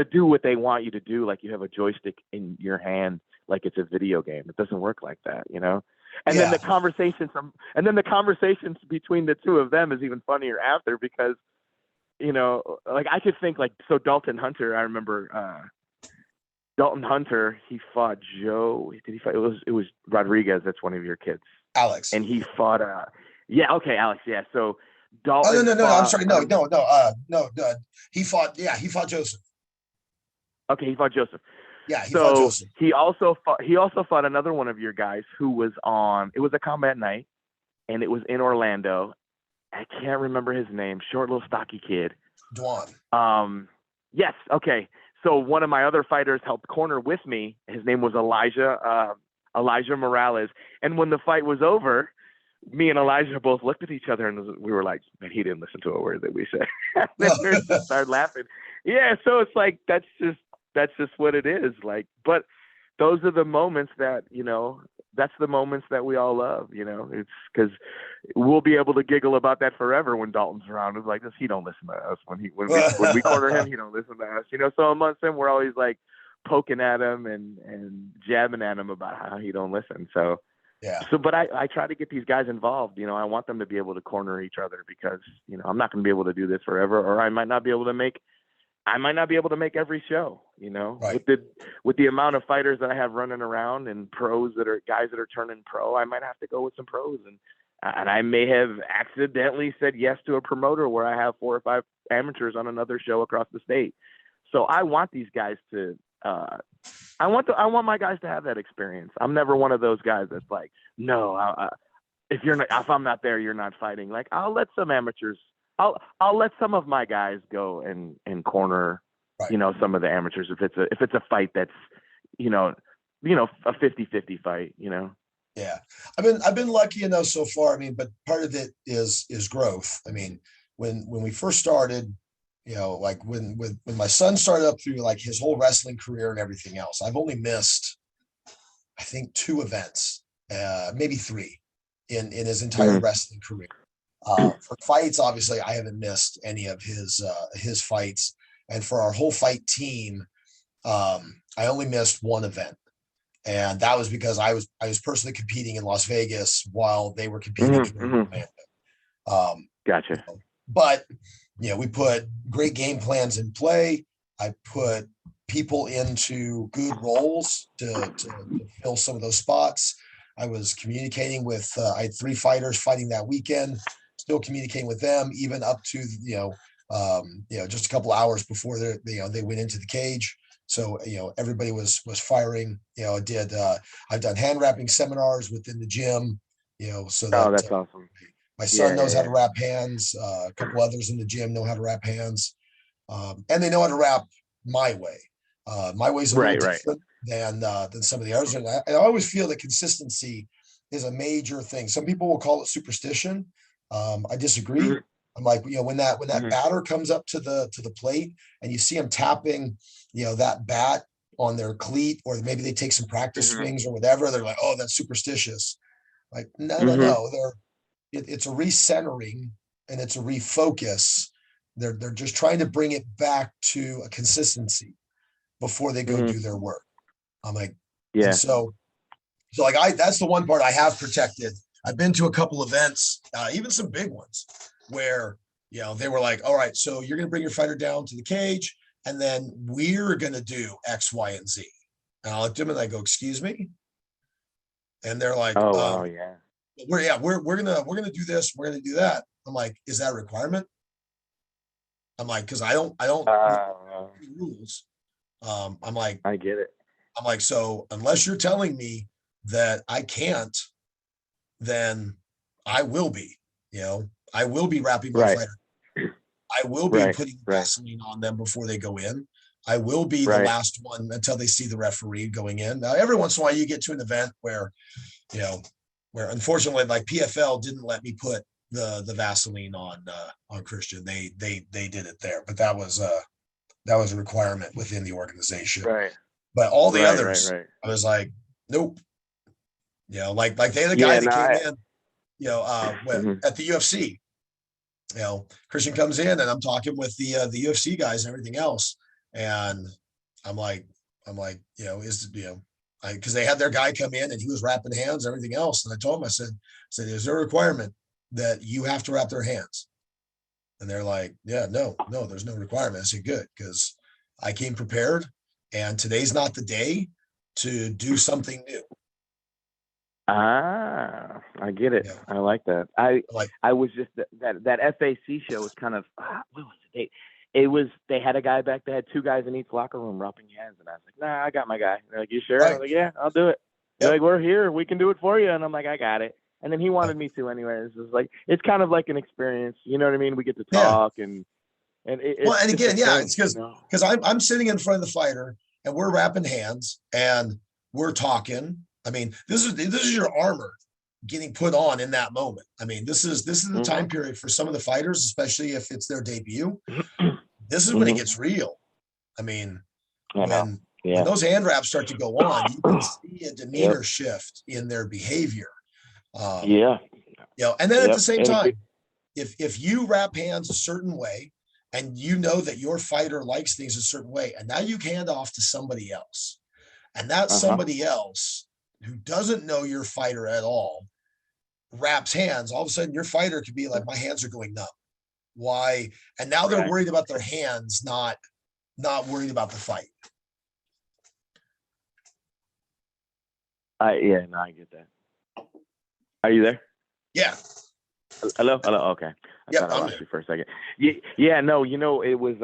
do what they want you to do. Like, you have a joystick in your hand, like it's a video game. It doesn't work like that, And then the conversations between the two of them is even funnier after, because, like I could think like, so Dalton Hunter, I remember, Dalton Hunter, he fought Joe. Did he fight? It was Rodriguez. That's one of your kids. Alex. And he fought. Alex. Yeah. So Dalton. Oh, no. I'm sorry. No. He fought. Yeah, he fought Joseph. Okay, he fought Joseph. Yeah, he fought Joseph. He also fought another one of your guys who was on. It was a combat night, and it was in Orlando. I can't remember his name. Short, little, stocky kid. Dwan. Yes. Okay. So one of my other fighters helped corner with me. His name was Elijah Elijah Morales. And when the fight was over, me and Elijah both looked at each other and we were like, man, he didn't listen to a word that we said. And then we just started laughing. Yeah. So it's like, that's just what it is. Like, but those are the moments that, that's the moments that we all love, it's because we'll be able to giggle about that forever when Dalton's around. It's like, he don't listen to us when we corner him, he don't listen to us, so amongst him, we're always like poking at him and jabbing at him about how he don't listen. So, yeah. But I try to get these guys involved. I want them to be able to corner each other because, I'm not going to be able to do this forever, or I might not be able to make every show, Right. with the amount of fighters that I have running around and guys that are turning pro. I might have to go with some pros, and I may have accidentally said yes to a promoter where I have 4 or 5 amateurs on another show across the state. So I want these guys to, I want my guys to have that experience. I'm never one of those guys that's like, no, if I'm not there, you're not fighting. Like, I'll let some amateurs, I'll let some of my guys go and corner, right. Some of the amateurs if it's a fight that's, a 50-50 fight, Yeah. I've been lucky enough so far. I mean, but part of it is growth. I mean, when we first started, like when my son started up through like his whole wrestling career and everything else, I've only missed, I think, 2 events, maybe 3 in his entire wrestling career. For fights, obviously, I haven't missed any of his fights, and for our whole fight team, I only missed 1 event, and that was because I was personally competing in Las Vegas while they were competing here in Orlando. Gotcha. But we put great game plans in play. I put people into good roles to fill some of those spots. I was communicating with, I had 3 fighters fighting that weekend, still communicating with them, even up to, just a couple hours before they went into the cage. So, everybody was firing, I've done hand wrapping seminars within the gym, so that, that's awesome. My son knows how to wrap hands. A couple others in the gym know how to wrap hands, and they know how to wrap my way. My way is a little different than some of the others. And I always feel that consistency is a major thing. Some people will call it superstition. I disagree. I'm like, when that batter comes up to the plate and you see them tapping, that bat on their cleat, or maybe they take some practice swings or whatever, they're like, oh, that's superstitious. Like, no. It's a recentering and it's a refocus. They're just trying to bring it back to a consistency before they go do their work. I'm like, yeah. And so like that's the one part I have protected. I've been to a couple events, even some big ones, where they were like, all right, so you're going to bring your fighter down to the cage, and then we're going to do X, Y, and Z. And I looked at them and I go, excuse me, and they're like, oh wow, yeah. We're gonna do this, we're gonna do that. I'm like, is that a requirement? I'm like, because I don't rules. I'm like, I get it. I'm like, so unless you're telling me that I can't, then I will be, I will be wrapping my fighter. I will be putting Vaseline on them before they go in. I will be the last one until they see the referee going in. Now, every once in a while you get to an event where, where unfortunately, like PFL didn't let me put the Vaseline on Christian. They did it there, but that was a requirement within the organization. Right. But all the others, I was like, nope. Like they had a guy that came in, at the UFC. Christian comes in and I'm talking with the UFC guys and everything else, and I'm like, because they had their guy come in and he was wrapping hands and everything else. And I told him, I said, is there a requirement that you have to wrap their hands? And they're like, yeah, no, there's no requirement. I said, good, because I came prepared and today's not the day to do something new. I get it. Yeah. I like that. I was just that FAC show was kind of, what was it? They had a guy back. They had 2 guys in each locker room wrapping hands, and I was like, nah, I got my guy. They're like, you sure? I was like, yeah, I'll do it. They're like, we're here, we can do it for you. And I'm like, I got it. And then he wanted me to anyway. It's kind of like an experience, you know what I mean? We get to talk and it's because I'm sitting in front of the fighter and we're wrapping hands and we're talking. I mean, this is your armor getting put on in that moment. I mean, this is the time period for some of the fighters, especially if it's their debut. This is when it gets real. I mean, I know. when those hand wraps start to go on, you can see a demeanor Yep. shift in their behavior. Yeah. And then at the Yep. same And time, if you wrap hands a certain way and you know that your fighter likes things a certain way, and now you hand off to somebody else, and that somebody else who doesn't know your fighter at all wraps hands, all of a sudden your fighter could be like, my hands are going numb. Why? And now they're worried about their hands, not worried about the fight. I get that. Are you there? Yeah. Hello. Okay. I thought I lost you for a second. Yeah. No. It was.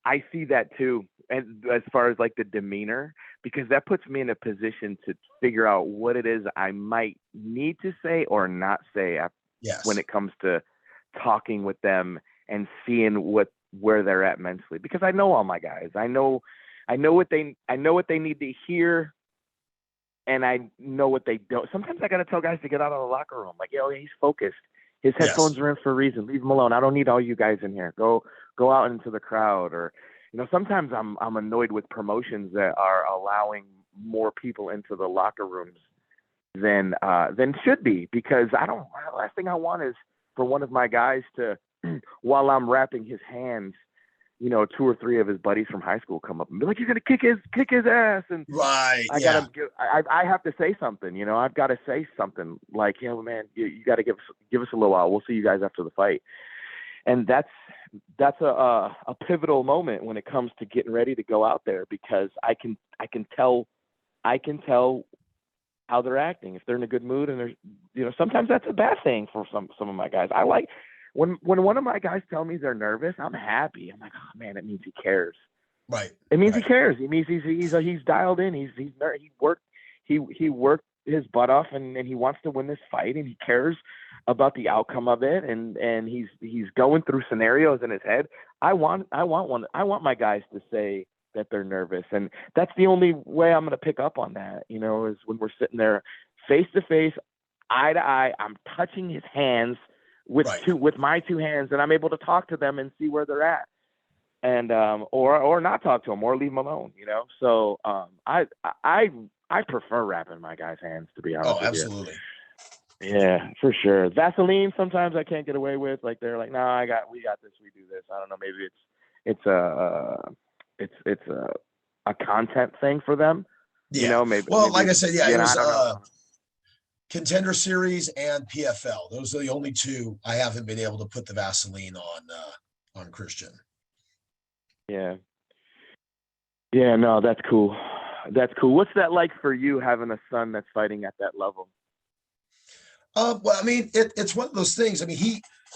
I see that too, and as far as like the demeanor, because that puts me in a position to figure out what it is I might need to say or not say when it comes to talking with them and seeing where they're at mentally. Because I know all my guys. I know what they need to hear. And I know what they don't. Sometimes I got to tell guys to get out of the locker room. Like, he's focused. His headphones are in for a reason. Leave him alone. I don't need all you guys in here. Go out into the crowd. Or, sometimes I'm annoyed with promotions that are allowing more people into the locker rooms than should be, because the last thing I want is for one of my guys to, while I'm wrapping his hands, 2 or 3 of his buddies from high school come up and be like, "You're gonna kick his ass," and I have to say something. I've got to say something like, man, you got to give us a little while. We'll see you guys after the fight. And that's a pivotal moment when it comes to getting ready to go out there, because I can tell how they're acting. If they're in a good mood, and there's sometimes that's a bad thing for some of my guys. I like when one of my guys tell me they're nervous, I'm happy. I'm like, oh man, it means he cares. Right. It means he cares. It means he's dialed in. He worked his butt off, and he wants to win this fight, and he cares about the outcome of it, and he's going through scenarios in his head. I want my guys to say that they're nervous, and that's the only way I'm going to pick up on that, is when we're sitting there face to face, eye to eye. I'm touching his hands with my 2 hands, and I'm able to talk to them and see where they're at, and or not talk to them or leave them alone. So I prefer wrapping my guys' hands, to be honest with you. Absolutely. Yeah, for sure. Vaseline sometimes I can't get away with. Like, they're like, no, we got this, we do this. I don't know, maybe it's a content thing for them. Yeah. Maybe. Well, maybe like I said, it was I don't know. Contender Series and PFL. Those are the only 2 I haven't been able to put the Vaseline on Christian. Yeah. Yeah, no, that's cool. That's cool. What's that like for you, having a son that's fighting at that level? Well, I mean, it's one of those things. I mean,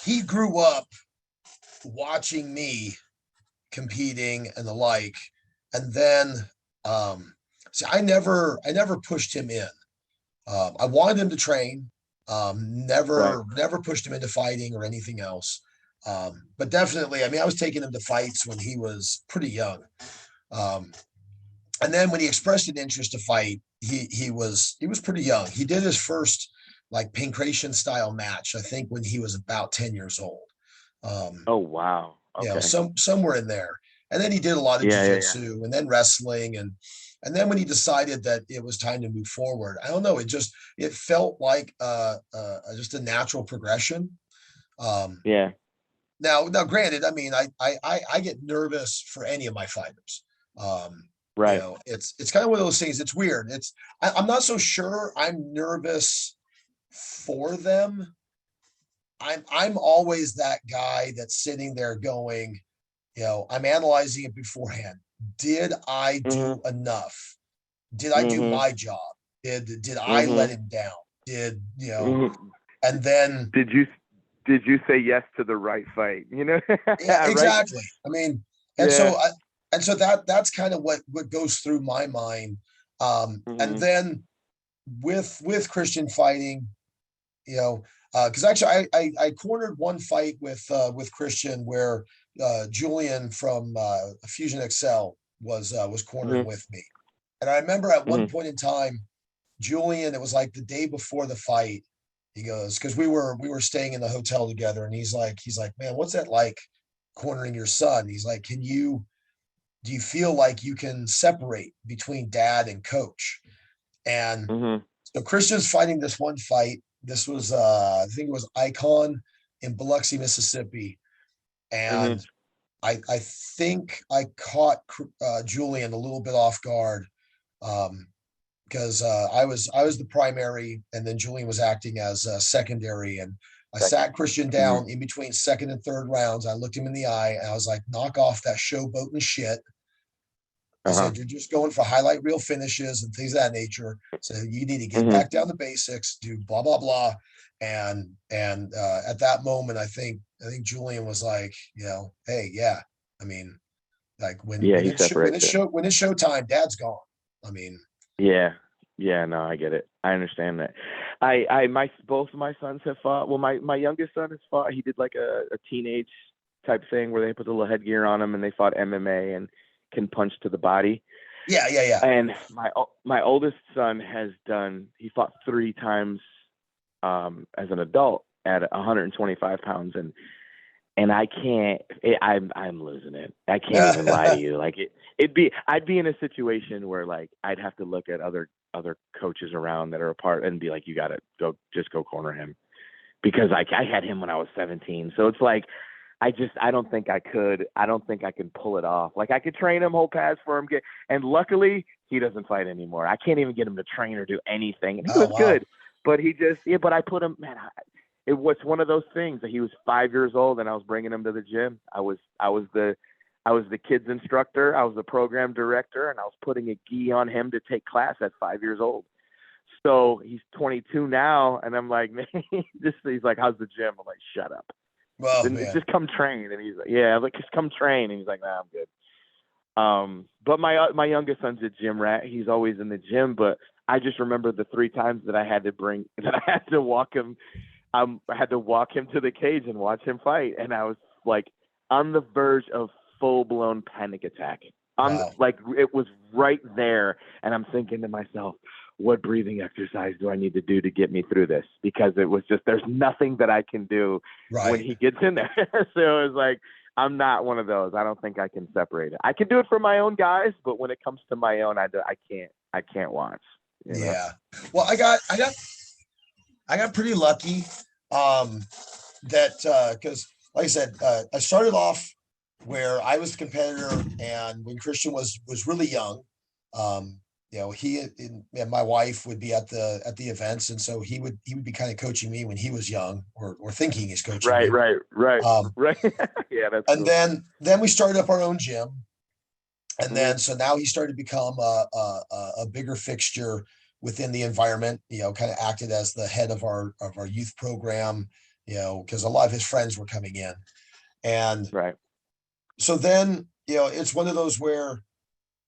he grew up watching me competing and the like, and then see, I never pushed him in. I wanted him to train. Never pushed him into fighting or anything else. But definitely, I mean, I was taking him to fights when he was pretty young. And then when he expressed an interest to fight, he was pretty young. He did his first like pancration style match, I think, when he was about 10 years old. Oh, wow. Okay. Somewhere in there. And then he did a lot of jiu-jitsu and then wrestling. And then when he decided that it was time to move forward, I don't know, it felt like just a natural progression. Now, granted, I mean, I get nervous for any of my fighters. It's kind of one of those things. It's weird. I'm not so sure I'm nervous for them. I'm always that guy that's sitting there going, I'm analyzing it beforehand. Did I do enough? Did I do my job? Did I let him down? And then did you say yes to the right fight? Yeah, exactly. Right? I mean, so that's kind of what goes through my mind. And then with Christian fighting, because actually I cornered one fight with Christian where Julian from Fusion XL was cornering with me. And I remember at one point in time, Julian, it was like the day before the fight. He goes, because we were staying in the hotel together, and he's like, man, what's that like cornering your son? He's like, do you feel like you can separate between dad and coach? And Mhm. so Christian's fighting this one fight. This was I think it was Icon in Biloxi, Mississippi. Mhm. And I think I caught Julian a little bit off guard. Because I was the primary, and then Julian was acting as secondary, and I Second. sat Christian Mhm. down in between second and third rounds. I looked him in the eye, and I was like, "Knock off that showboat and shit." I Uh-huh. said, "You're just going for highlight reel finishes and things of that nature. So you need to get Mhm. back down to basics, do blah blah blah." And at that moment, I think Julian was like, hey, yeah. I mean, like when Yeah, when he it's when separates it's it. show when it's showtime, Dad's gone. I mean, Yeah. Yeah, no, I get it. I understand that. My both of my sons have fought. Well, my youngest son has fought. He did like a teenage type thing where they put the little headgear on him and they fought MMA and can punch to the body. yeah, yeah, yeah. And my oldest son has done. He fought 3 times as an adult at 125 pounds, and I can't. I'm losing it. I can't even lie to you. Like I'd be in a situation where like I'd have to look at other coaches around that are apart and be like, you got to just go corner him because I had him when I was 17. So it's like I don't think I could. I don't think I can pull it off. Like I could train him, hold pads for him, and luckily he doesn't fight anymore. I can't even get him to train or do anything, and he Oh was wow. good. But he just But I put him, man. It was one of those things that he was 5 years old, and I was bringing him to the gym. I was the kids instructor. I was the program director, and I was putting a gi on him to take class at 5 years old. So he's 22 now, and I'm like, man, he's like, how's the gym? I'm like, shut up. Well, Then man. just come train. And he's like, yeah, I'm like, just come train. And he's like, nah, I'm good. But my youngest son's a gym rat. He's always in the gym, but I just remember the 3 times that I had to walk him. I had to walk him to the cage and watch him fight, and I was like on the verge of full blown panic attack. Wow. Like it was right there, and I'm thinking to myself, what breathing exercise do I need to do to get me through this? Because it was just there's nothing that I can do when Right. he gets in there. So it was like I'm not one of those. I don't think I can separate it. I can do it for my own guys, but when it comes to my own, I can't. I can't watch. You know. Yeah. Well, I got pretty lucky. Um, that because like I said, I started off where I was the competitor, and when Christian was really young, um, and my wife would be at the events, and so he would be kind of coaching me when he was young, or thinking he's coaching Right. me. Right. Right. Um, Right. Yeah, that's and cool. then we started up our own gym, and Hmm. then so now he started to become a bigger fixture within the environment. Kind of acted as the head of our youth program. Because a lot of his friends were coming in, and Right. so then it's one of those where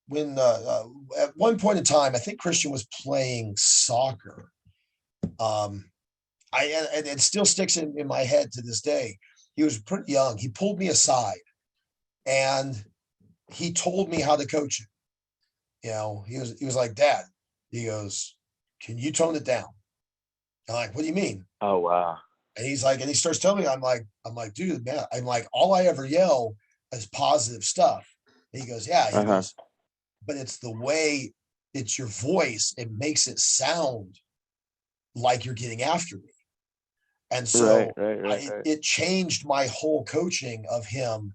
when at one point in time, I think Christian was playing soccer. Um, and it still sticks in my head to this day. He was pretty young. He pulled me aside and he told me how to coach him. He was like, Dad, he goes, can you tone it down? I'm like, what do you mean? Oh wow. And he starts telling me, I'm like, dude, man, I'm like, all I ever yell is positive stuff. And he goes, yeah. He Uh huh. goes, but it's the way it's your voice. It makes it sound like you're getting after me. And Right. so Right. Right. Right. it changed my whole coaching of him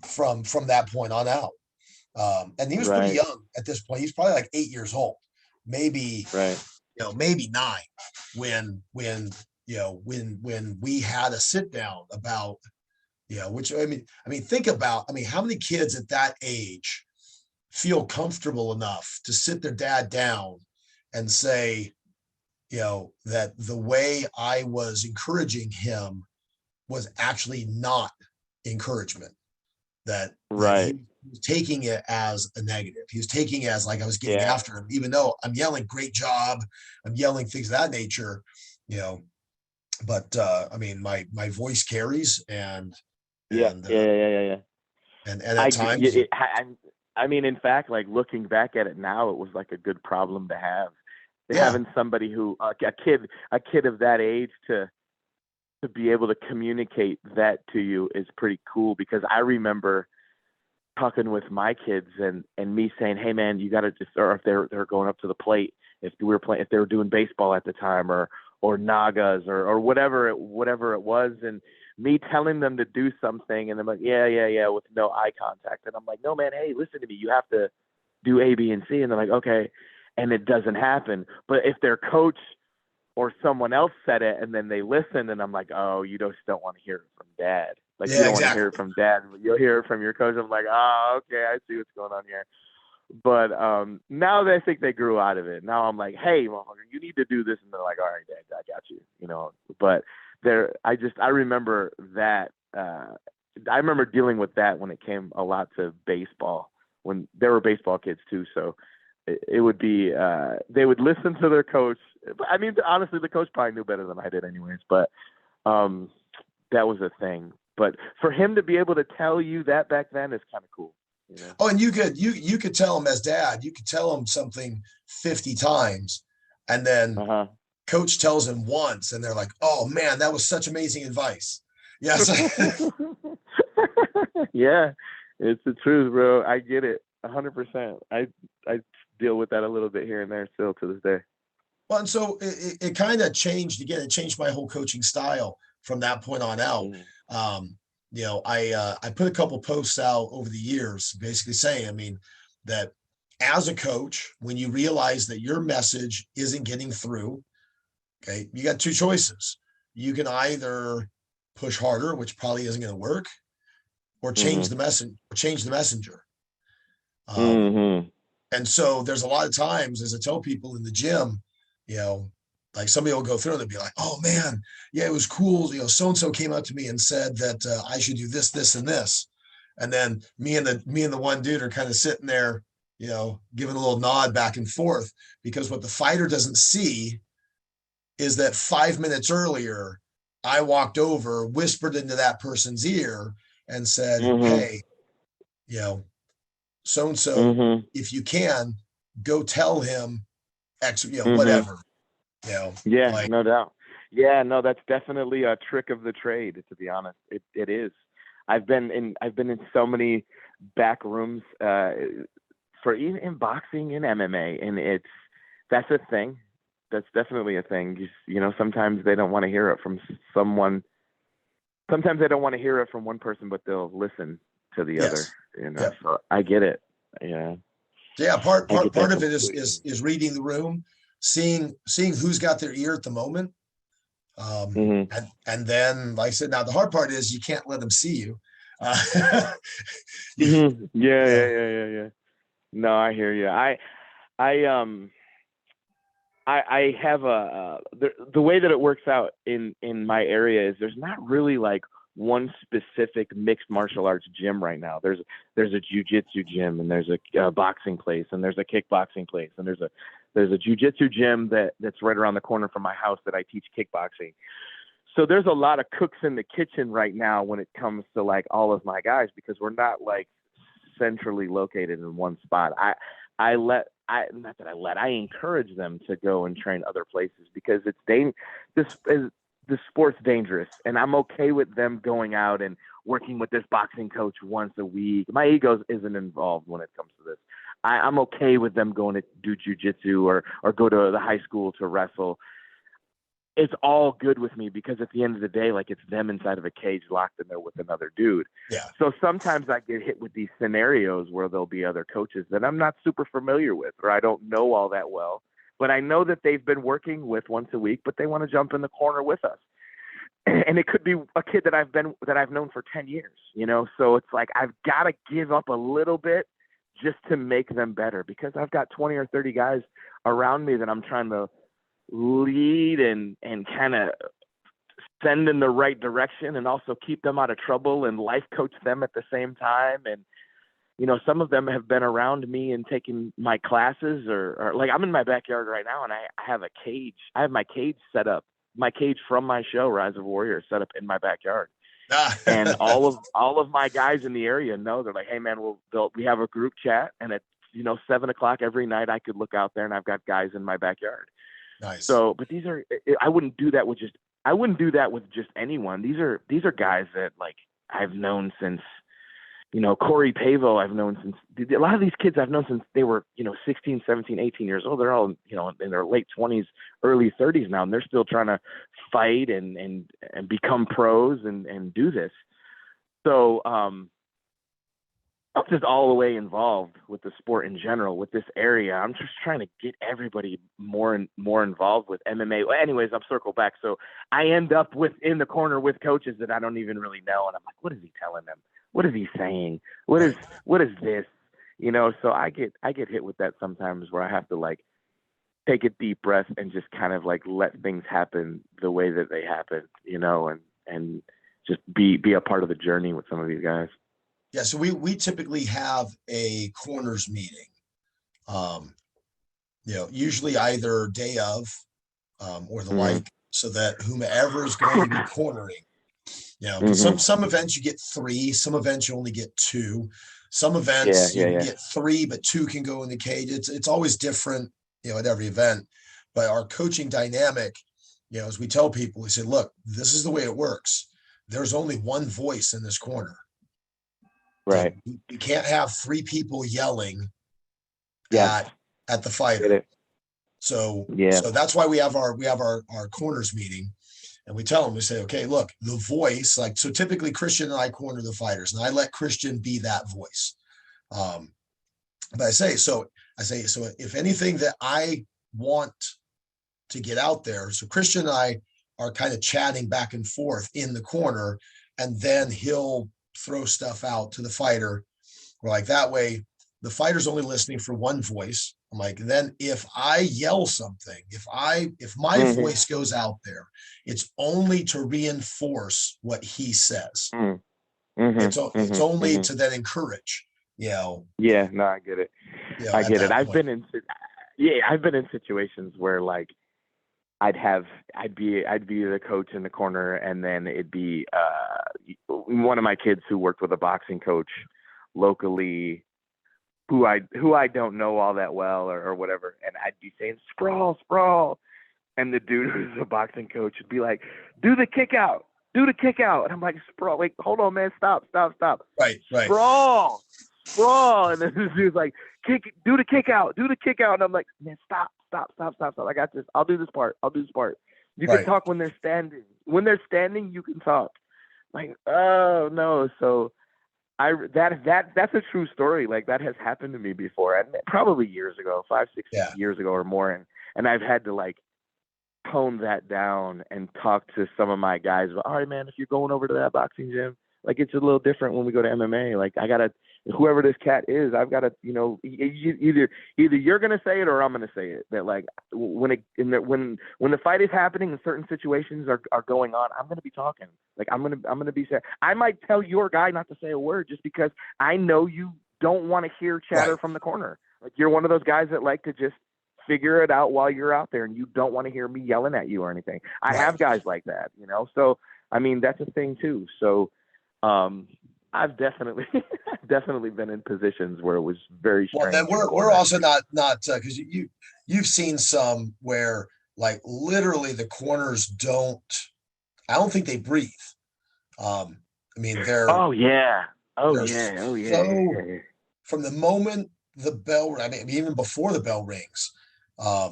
from that point on out. And he was pretty Right. young at this point. He's probably like 8 years old, maybe, Right. maybe 9, when we had a sit down about, which I mean, think about, how many kids at that age feel comfortable enough to sit their dad down and say, that the way I was encouraging him was actually not encouragement, that he Right. was taking it as a negative. He was taking it as like I was getting Yeah. after him, even though I'm yelling, great job. I'm yelling things of that nature, you know, but my voice carries Yeah. and, Yeah. Yeah. Yeah. Yeah. and at times, I mean, in fact, like looking back at it now, it was like a good problem to have. Yeah. having somebody who a kid of that age to be able to communicate that to you is pretty cool, because I remember talking with my kids and me saying, "Hey man, you got to just," or if they're going up to the plate, if they were doing baseball at the time, or nagas, or whatever it was, and me telling them to do something, and they're like, yeah, with no eye contact, and I'm like, "No man, hey, listen to me, you have to do A, B, and C," and they're like, "Okay," and it doesn't happen. But if their coach or someone else said it and then they listen, and I'm like, "Oh, you just don't want to hear it from dad. Like, you Yeah, don't want to hear exactly. it from dad, but you'll hear it from your coach." I'm like, "Oh, okay, I see what's going on here." But now that I think they grew out of it, now I'm like, "Hey, motherfucker, you need to do this," and they're like, "All right, dad, I got you," you know. But I remember that. I remember dealing with that when it came a lot to baseball, when there were baseball kids too. So it would be they would listen to their coach. I mean, honestly, the coach probably knew better than I did, anyways. But um, that was a thing. But for him to be able to tell you that back then is kind of cool, you know. Oh, and you could tell him as dad, you could tell him something 50 times, and then Uh coach tells him once, and they're like, "Oh man, that was such amazing advice." Yes. huh. Yeah, it's the truth, bro. I get it, 100%. I deal with that a little bit here and there still to this day. Well, and so it kind of changed again. It changed my whole coaching style from that point on out. Mm, Um, I put a couple posts out over the years, basically saying, I mean, that as a coach, when you realize that your message isn't getting through, okay, you got two choices. You can either push harder, which probably isn't going to work, or change mhm. the message, or change the messenger. Um, Mhm. And so there's a lot of times, as I tell people in the gym, you know, like somebody will go through and they'll be like, "Oh man, yeah, it was cool. So and so came up to me and said that I should do this, this, and this." And then me and the one dude are kind of sitting there, giving a little nod back and forth, because what the fighter doesn't see is that 5 minutes earlier, I walked over, whispered into that person's ear, and said, Mhm. "Hey, you know, so and so, Mhm. if you can, go tell him X, Mhm. whatever, Yeah, like, no doubt. Yeah, no, that's definitely a trick of the trade, to be honest. It is. I've been in so many back rooms for even in boxing and MMA, and that's a thing. That's definitely a thing. Sometimes they don't want to hear it from someone. Sometimes they don't want to hear it from one person, but they'll listen to the other. yes, You know, yep. so I get it. Yeah, So yeah, part I part get that part of it is completely. is is reading the room, seeing who's got their ear at the moment, Hmm. and then, like I said, now the hard part is you can't let them see you. You, Hmm. Yeah, you yeah, know, yeah, yeah, yeah. No, I hear you. I I have the way that it works out in my area is there's not really like one specific mixed martial arts gym right now. There's a jujitsu gym, and there's a boxing place, and there's a kickboxing place, and there's a jujitsu gym that's right around the corner from my house that I teach kickboxing. So there's a lot of cooks in the kitchen right now when it comes to like all of my guys, because we're not like centrally located in one spot. I encourage them to go and train other places, because this is the sport's dangerous, and I'm okay with them going out and working with this boxing coach once a week. My ego isn't involved when it comes to this. I'm okay with them going to do jujitsu or go to the high school to wrestle. It's all good with me, because at the end of the day, like, it's them inside of a cage locked in there with another dude. yeah, So sometimes I get hit with these scenarios where there'll be other coaches that I'm not super familiar with, or I don't know all that well, but I know that they've been working with once a week, but they want to jump in the corner with us. And it could be a kid that I've known for 10 years, So it's like I've got to give up a little bit just to make them better, because I've got 20 or 30 guys around me that I'm trying to lead and kind of send in the right direction, and also keep them out of trouble and life coach them at the same time. And some of them have been around me and taking my classes, or like, I'm in my backyard right now, and I have a cage. I have my cage set up, my cage from my show Rise of Warrior, set up in my backyard. And all of my guys in the area know. They're like, "Hey man, we have a group chat, and 7 o'clock every night, I could look out there and I've got guys in my backyard. Nice. So, but I wouldn't do that with just anyone. These are guys that like I've known since, Corey Pavo, I've known since a lot of these kids I've known since they were, 16, 17, 18 years old. They're all, in their late 20s, early 30s now, and they're still trying to fight and become pros and do this. So, I'm just all the way involved with the sport in general, with this area. I'm just trying to get everybody more and more involved with MMA. Well, anyways, I'm circle back. So I end up in the corner with coaches that I don't even really know. And I'm like, what is he telling them? What is he saying? What is this? So I get hit with that sometimes where I have to like take a deep breath and just kind of like let things happen the way that they happen, and just be a part of the journey with some of these guys. Yeah, so we typically have a corners meeting, usually either day of, or the like, so that whomever is going to be cornering, because some events you get 3, some events you only get 2, some events you can get 3, but 2 can go in the cage. It's always different, at every event. But our coaching dynamic, as we tell people, we say, look, this is the way it works. There's only one voice in this corner. Right. You can't have 3 people yelling at the fighter. So that's why we have our corners meeting, and we tell them, we say, okay, look, the voice, like, so typically Christian and I corner the fighters, and I let Christian be that voice. But I say, so if anything that I want to get out there, so Christian and I are kind of chatting back and forth in the corner, and then he'll throw stuff out to the fighter. We're like, that way the fighter's only listening for one voice. I'm like, then if I yell something, if my voice goes out there, it's only to reinforce what he says. It's only to then encourage, Yeah, no, I get it. I get it. I've been in situations where like I'd be the coach in the corner, and then it'd be one of my kids who worked with a boxing coach locally who I don't know all that well or whatever, and I'd be saying sprawl, and the dude who's a boxing coach would be like, do the kick out, and I'm like, sprawl, like, hold on, man, stop. Right. Sprawl, and then this dude's like, do the kick out, and I'm like, man, stop. I got this. I'll do this part. You can talk when they're standing. When they're standing, you can talk. Like, oh no. So that's a true story. Like, that has happened to me before, and probably years ago, 5-6 years ago or more. And I've had to like tone that down and talk to some of my guys. All right, man, if you're going over to that boxing gym, like, it's a little different when we go to MMA. Like, I gotta, whoever this cat is, I've got to, either you're gonna say it or I'm gonna say it. That like when the fight is happening and certain situations are going on, I'm gonna be talking. Like, I'm gonna be saying. I might tell your guy not to say a word just because I know you don't want to hear chatter from the corner. Like, you're one of those guys that like to just figure it out while you're out there, and you don't want to hear me yelling at you or anything. I have guys like that, So I mean, that's a thing too. So. I've definitely been in positions where it was very strange. Well, then we're also not because you've seen some where like literally the corners don't. I don't think they breathe. I mean, they're. Oh yeah. So, from the moment the bell, I mean, even before the bell rings, I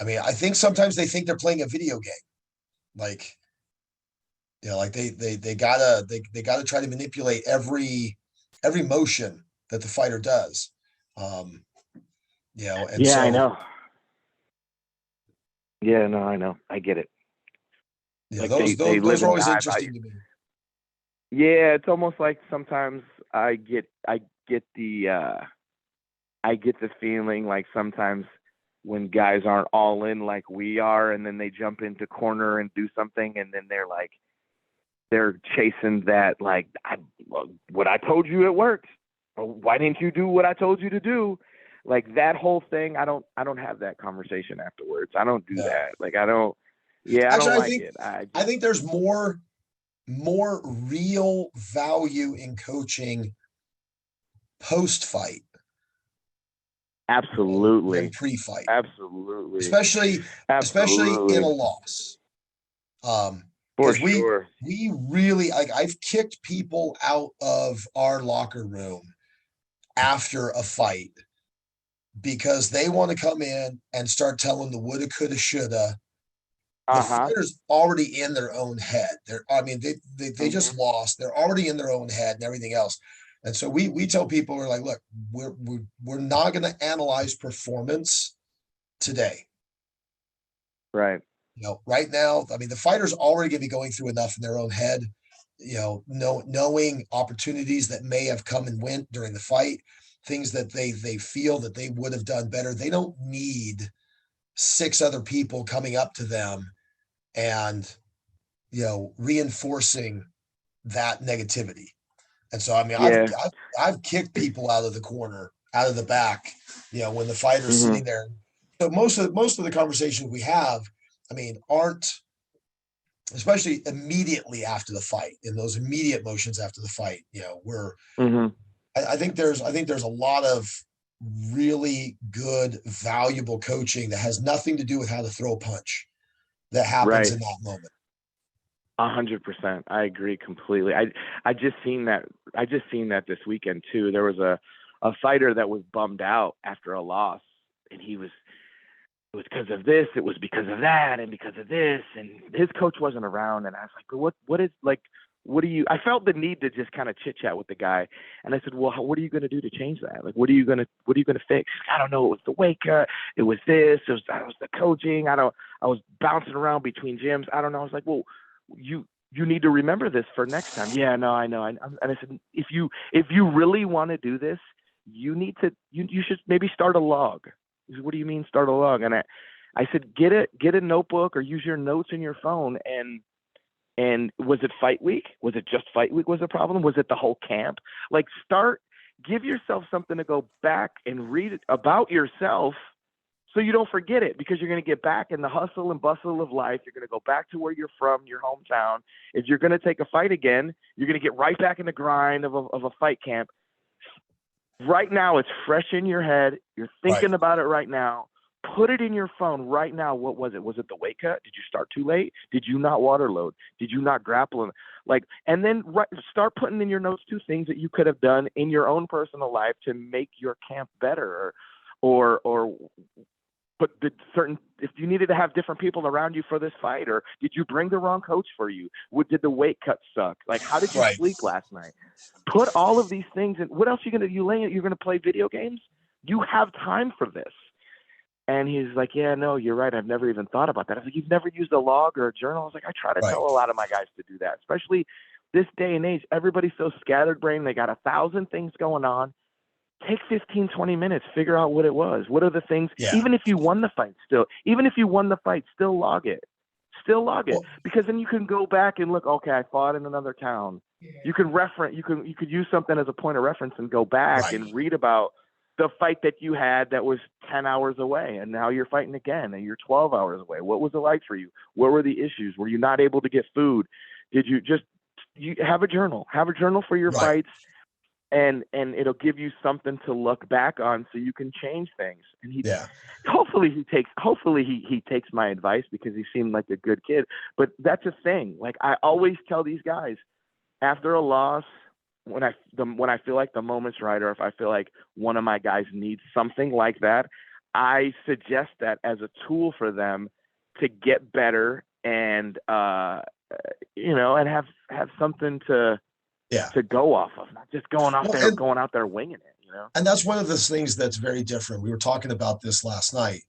mean, I think sometimes they think they're playing a video game, like. Like they gotta try to manipulate every motion that the fighter does. And so, I know. Yeah, no, I know. I get it. Like those are always interesting to me. Yeah, it's almost like sometimes I get the feeling like sometimes when guys aren't all in like we are, and then they jump into corner and do something, and then they're chasing that, like, what I told you, it worked. Why didn't you do what I told you to do? Like, that whole thing, I don't have that conversation afterwards. I don't do that. Like, I don't. Yeah, actually, I think, I think there's more real value in coaching post fight Absolutely. than pre-fight, Absolutely. especially in a Absolutely. loss. For Because sure. we really, like, I've kicked people out of our locker room after a fight because they want to come in and start telling the woulda, coulda, shoulda. The Uh-huh. fighter's already in their own head. I mean, they just Hmm. lost. They're already in their own head and everything else. And so we tell people, we're like, look, we're not going to analyze performance today. Right. Right now, I mean, the fighter's already going to be going through enough in their own head, knowing opportunities that may have come and went during the fight, things that they feel that they would have done better. They don't need six other people coming up to them and reinforcing that negativity. And so, I mean, Yeah. I've kicked people out of the corner, out of the back, when the fighter's Hmm. sitting there. So most of the conversations we have, I mean, aren't, especially immediately after the fight, in those immediate motions after the fight. Hmm. I think there's a lot of really good, valuable coaching that has nothing to do with how to throw a punch that happens Right. in that moment. 100%. I agree completely. I just seen that. I just seen that this weekend too. There was a fighter that was bummed out after a loss, and it was because of this, it was because of that, and because of this, and his coach wasn't around, and I was like, what is like, what do you? I felt the need to just kind of chit chat with the guy, and I said, well, what are you going to do to change that? Like, what are you gonna fix? I don't know. It was the weight cut. It was this. I was the coaching. I was bouncing around between gyms. I don't know. I was like, well, you need to remember this for next time. Yeah, no, I know. And I said, if you really want to do this, you need to you should maybe start a log. He said, what do you mean start a log? And I said, get a notebook or use your notes in your phone. And was it fight week? Was it just fight week was a problem? Was it the whole camp? Like give yourself something to go back and read about yourself so you don't forget it, because you're going to get back in the hustle and bustle of life. You're going to go back to where you're from, your hometown. If you're going to take a fight again, you're going to get right back in the grind of a fight camp. Right now, it's fresh in your head. You're Right. thinking about it right now. Put it in your phone right now. What was it? Was it the weight cut? Did you start too late? Did you not water load? Did you not grapple? And then start putting in your notes two things that you could have done in your own personal life to make your camp better, or but if you needed to have different people around you for this fight, or did you bring the wrong coach for you? Did the weight cut suck? Like, how did you Right. sleep last night? Put all of these things in. What else are you going to, you're going to play video games? You have time for this. And he's like, yeah, no, you're right. I've never even thought about that. I was like, you've never used a log or a journal? I was like, I try to Right. tell a lot of my guys to do that, especially this day and age. Everybody's so scattered brain. They got 1,000 things going on. Take 15, 20 minutes, figure out what it was. What are the things, Yeah. even if you won the fight, still log it. Still log it. Well, Because then you can go back and look, okay, I fought in another town. You can reference, you could use something as a point of reference and go back right. and read about the fight that you had that was 10 hours away, and now you're fighting again and you're 12 hours away. What was it like for you? What were the issues? Were you not able to get food? Did you have a journal? Have a journal for your Right. fights, and it'll give you something to look back on so you can change things. And Yeah. hopefully he takes my advice, because he seemed like a good kid. But that's a thing. Like, I always tell these guys after a loss, when I feel like the moment's right, or if I feel like one of my guys needs something like that, I suggest that as a tool for them to get better, and and have something to Yeah. go off of, not just going Well, out there winging it. and that's one of the things that's very different. We were talking about this last night,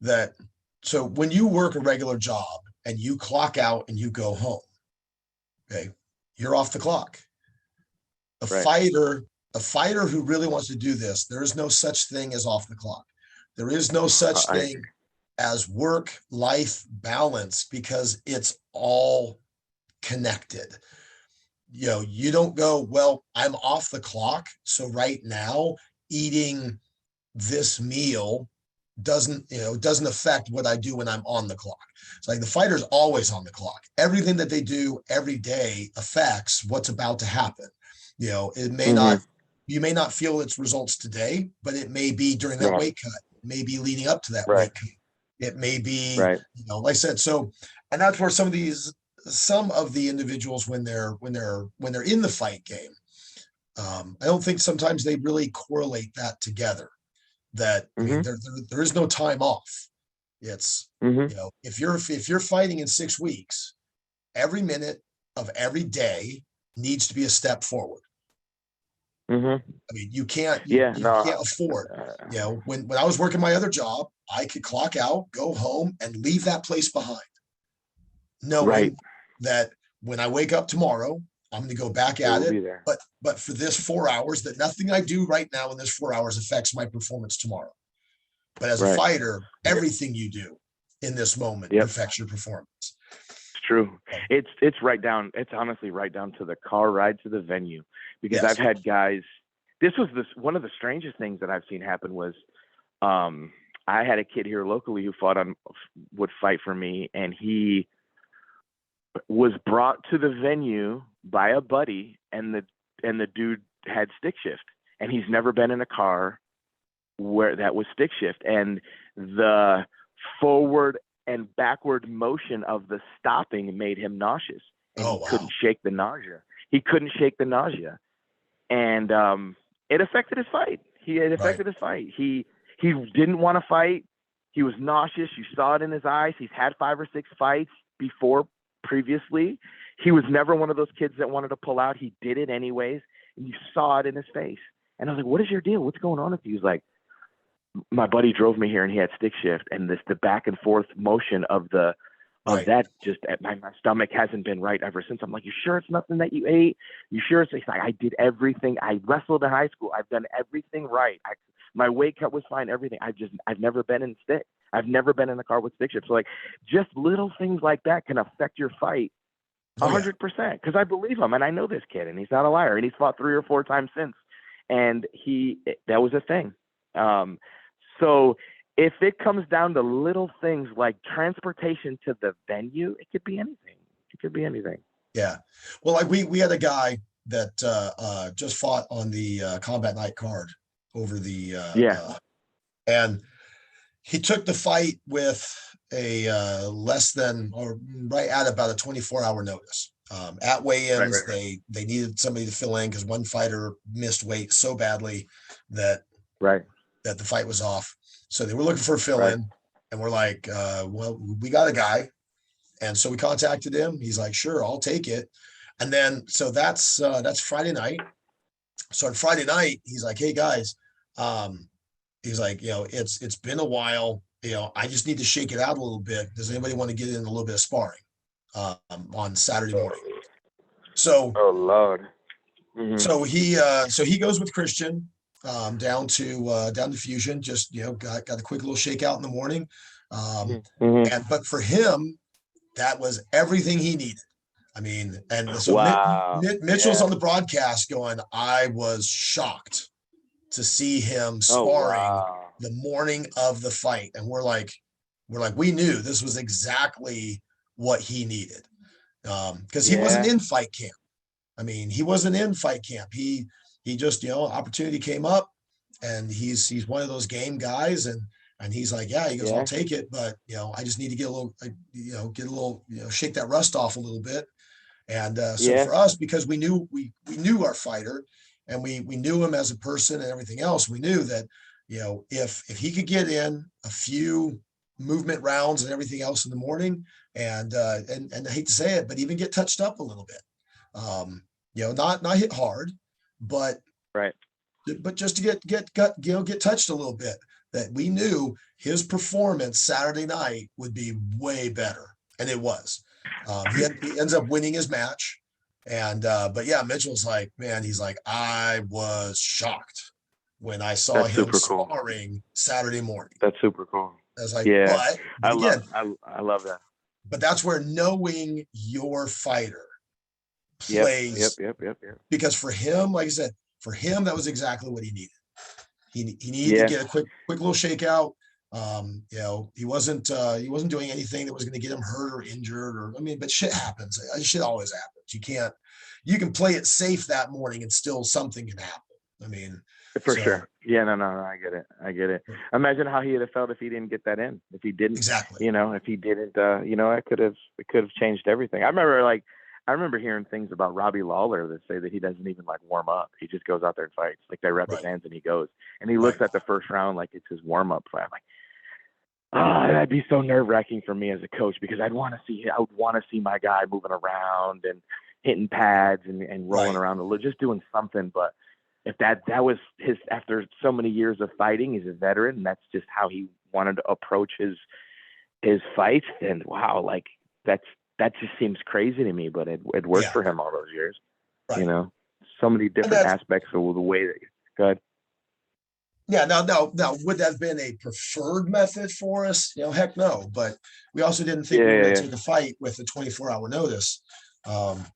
that so when you work a regular job and you clock out and you go home, okay, you're off the clock. A Right. fighter, a fighter who really wants to do this, there is no such thing as off the clock. There is no such I agree. thing as work-life balance, because it's all connected. You don't go, well, I'm off the clock, so right now eating this meal doesn't affect what I do when I'm on the clock. It's like the fighter's always on the clock. Everything that they do every day affects what's about to happen. It may Hmm. not you may not feel its results today, but it may be during that Right. weight cut, maybe leading up to that Right. weight cut. It may be, Right. like I said, so, and that's where some of the individuals, when they're in the fight game, I don't think sometimes they really correlate that together. That, I mean, Mhm. there is no time off. It's, Mhm. if you're fighting in 6 weeks, every minute of every day needs to be a step forward. Mhm. I mean, you can't Yeah. No. afford. When I was working my other job, I could clock out, go home, and leave that place behind, Right. knowing that when I wake up tomorrow, I'm going to go back It at will it. be there. But for this 4 hours, that nothing I do right now in this 4 hours affects my performance tomorrow. But as a Right. fighter, everything you do in this moment Yep. affects your performance. It's true. It's right down. It's honestly right down to the car ride to the venue, because I've Yes. had guys. This was one of the strangest things that I've seen happen was, I had a kid here locally who would fight for me, and he was brought to the venue by a buddy, and the dude had stick shift, and he's never been in a car where that was stick shift, and the forward and backward motion of the stopping made him nauseous, and Oh, he wow. couldn't shake the nausea. And it affected his fight. It Right. affected his fight. He didn't want to fight. He was nauseous. You saw it in his eyes. He's had 5 or 6 fights before previously. He was never one of those kids that wanted to pull out. He did it anyways, and you saw it in his face. And I was like, "What is your deal? What's going on with you?" He was like, "My buddy drove me here, and he had stick shift, and the back and forth motion of Right. that, just my stomach hasn't been right ever since." I'm like, "You sure it's nothing that you ate? You sure it's like, I did everything. I wrestled in high school. I've done everything right. My weight cut was fine. Everything. I've never been in stick. I've never been in a car with stick shift." So like, just little things like that can affect your fight Oh, yeah. 100%. Because I believe him, and I know this kid, and he's not a liar, and he's fought 3 or 4 times since, and that was a thing. So if it comes down to little things like transportation to the venue, it could be anything. It could be anything. Yeah. Well, like we had a guy that just fought on the combat night card over the Yeah. and he took the fight with a less than, or right at about a 24-hour notice. At weigh-ins, Right. they needed somebody to fill in because one fighter missed weight so badly that Right. the fight was off. So they were looking for a fill Right. in, and we're like, well, we got a guy. And so we contacted him. He's like, sure, I'll take it. And then, so that's Friday night. So on Friday night, he's like, hey guys, he's like, it's been a while. I just need to shake it out a little bit. Does anybody want to get in a little bit of sparring on Saturday morning? So, Oh Lord. Mm-hmm. so he goes with Christian down to Fusion. Just got a quick little shakeout in the morning. But for him, that was everything he needed. I mean, and so Wow. Mitchell's on the broadcast going, I was shocked to see him Oh sparring wow. the morning of the fight. And we're like, we knew this was exactly what he needed. Because he wasn't in fight camp. I mean, he wasn't in fight camp. He just, opportunity came up, and he's one of those game guys, and he's like, yeah, he goes, I'll take it, but I just need to get a little, shake that rust off a little bit. And so for us, because we knew our fighter, and we knew him as a person and everything else, we knew that if he could get in a few movement rounds and everything else in the morning, and I hate to say it, but even get touched up a little bit, not hit hard, but Right. but just to get touched a little bit, that we knew his performance Saturday night would be way better, and it was. He ends up winning his match, and but yeah, Mitchell's like, man, he's like, I was shocked when I saw him sparring Saturday morning. That's super cool. I was like, Yeah. but again, I love that. but that's where knowing your fighter plays. Yep. Because for him, like I said, for him, that was exactly what he needed. He needed to get a quick little shakeout. He wasn't doing anything that was going to get him hurt or injured, or, I mean, but shit happens. Shit always happens. You can play it safe that morning and still something can happen. I mean, For so sure. Yeah, no, I get it. I get it. Imagine how he'd have felt if he didn't get that in. If he didn't, exactly. if he didn't, it could have changed everything. I remember hearing things about Robbie Lawler that say that he doesn't even like warm up. He just goes out there and fights. Like they rep his Right. hands and he goes. And he looks Right. at the first round like it's his warm up fight. I'm like, that'd be so nerve wracking for me as a coach because I would want to see my guy moving around and hitting pads and rolling Right. around just doing something. But if that was his, after so many years of fighting, he's a veteran, and that's just how he wanted to approach his fights, then wow, like that just seems crazy to me, but it worked Yeah. for him all those years. Right. So many different aspects of the way that. Go ahead. Yeah, now, would that have been a preferred method for us? Heck no. But we also didn't think we were going to take a fight with a 24-hour notice. And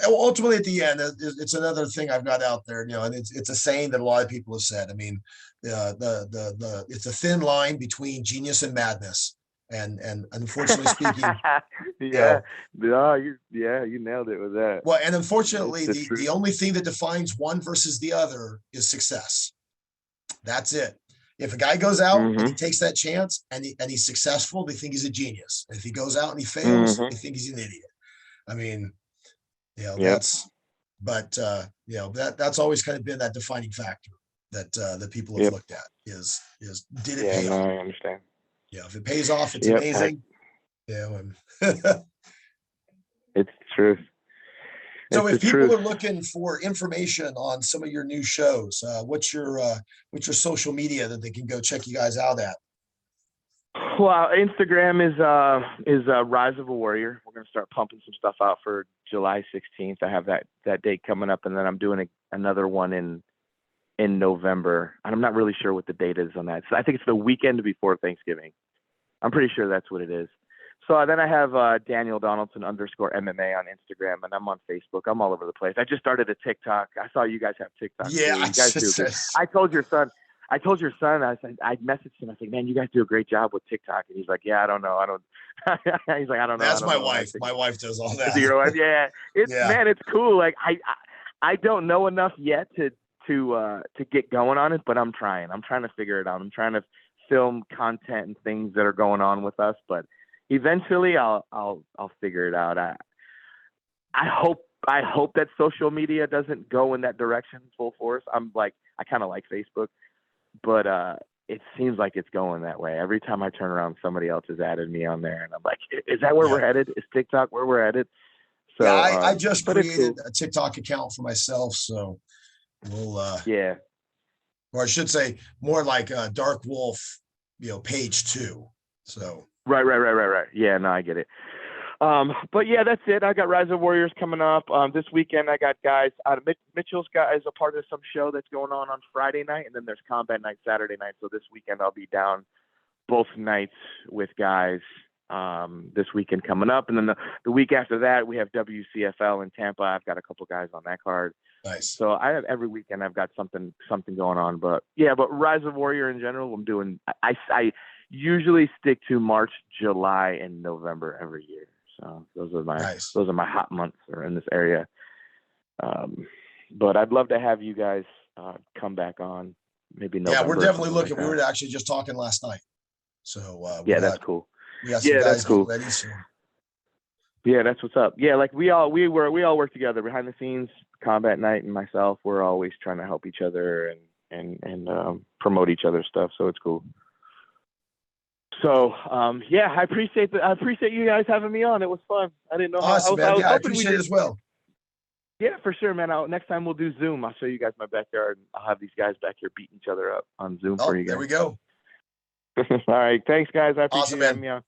ultimately at the end, it's another thing I've got out there, and it's a saying that a lot of people have said. I mean, it's a thin line between genius and madness. And unfortunately speaking, you nailed it with that. Well, and unfortunately, the only thing that defines one versus the other is success. That's it. If a guy goes out and he takes that chance and he's successful, they think he's a genius. If he goes out and he fails, they think he's an idiot. I mean, that's always kind of been that defining factor that people have looked at is did it pay off? I understand. If it pays off, it's amazing. It's true. So if people are looking for information on some of your new shows, what's your social media that they can go check you guys out at? Well, Instagram is Rise of a Warrior. We're going to start pumping some stuff out for July 16th. I have that date coming up, and then I'm doing another one in November. And I'm not really sure what the date is on that. So I think it's the weekend before Thanksgiving. I'm pretty sure that's what it is. So then I have Daniel Donaldson _MMA on Instagram, and I'm on Facebook. I'm all over the place. I just started a TikTok. I saw you guys have TikTok. Yeah, too. You guys do good. I told your son. I messaged him. I said, "Man, you guys do a great job with TikTok." And he's like, "Yeah, I don't know. I don't." He's like, "I don't know." That's my wife. My wife does all that. Your wife? Yeah. Man, it's cool. Like I don't know enough yet to get going on it, but I'm trying. I'm trying to figure it out. I'm trying to film content and things that are going on with us, but eventually I'll figure it out. I hope that social media doesn't go in that direction full force. I kind of like Facebook, but it seems like it's going that way. Every time I turn around, somebody else has added me on there, and I'm like, is that where we're headed? Is TikTok where we're headed? So I just created a TikTok account for myself, so we'll or I should say more like Dark Wolf, page 2. So right. Yeah, no, I get it. But yeah, that's it. I got Rise of Warriors coming up. This weekend I got guys out of Mitchell's is a part of some show that's going on Friday night, and then there's combat night Saturday night. So this weekend I'll be down both nights with guys this weekend coming up. And then the week after that we have WCFL in Tampa. I've got a couple guys on that card. Nice. So I have every weekend I've got something going on. But Rise of Warrior in general, I'm doing I usually stick to March, July, and November every year. So those are my hot months are in this area. But I'd love to have you guys come back on maybe November. Yeah, we're definitely looking. We were actually just talking last night. So that's cool. We got some guys that's cool. Ready, so. Yeah, that's what's up. Yeah, like we all work together behind the scenes. Combat Night and myself, we're always trying to help each other and promote each other's stuff. So it's cool. So I appreciate you guys having me on. It was fun. I didn't know awesome, how. Man. I appreciate it as well. Yeah, for sure, man. Next time we'll do Zoom. I'll show you guys my backyard. I'll have these guys back here beating each other up on Zoom for you guys. There we go. All right, thanks, guys. I appreciate you having me on.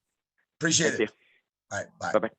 Appreciate it. All right, bye. Bye.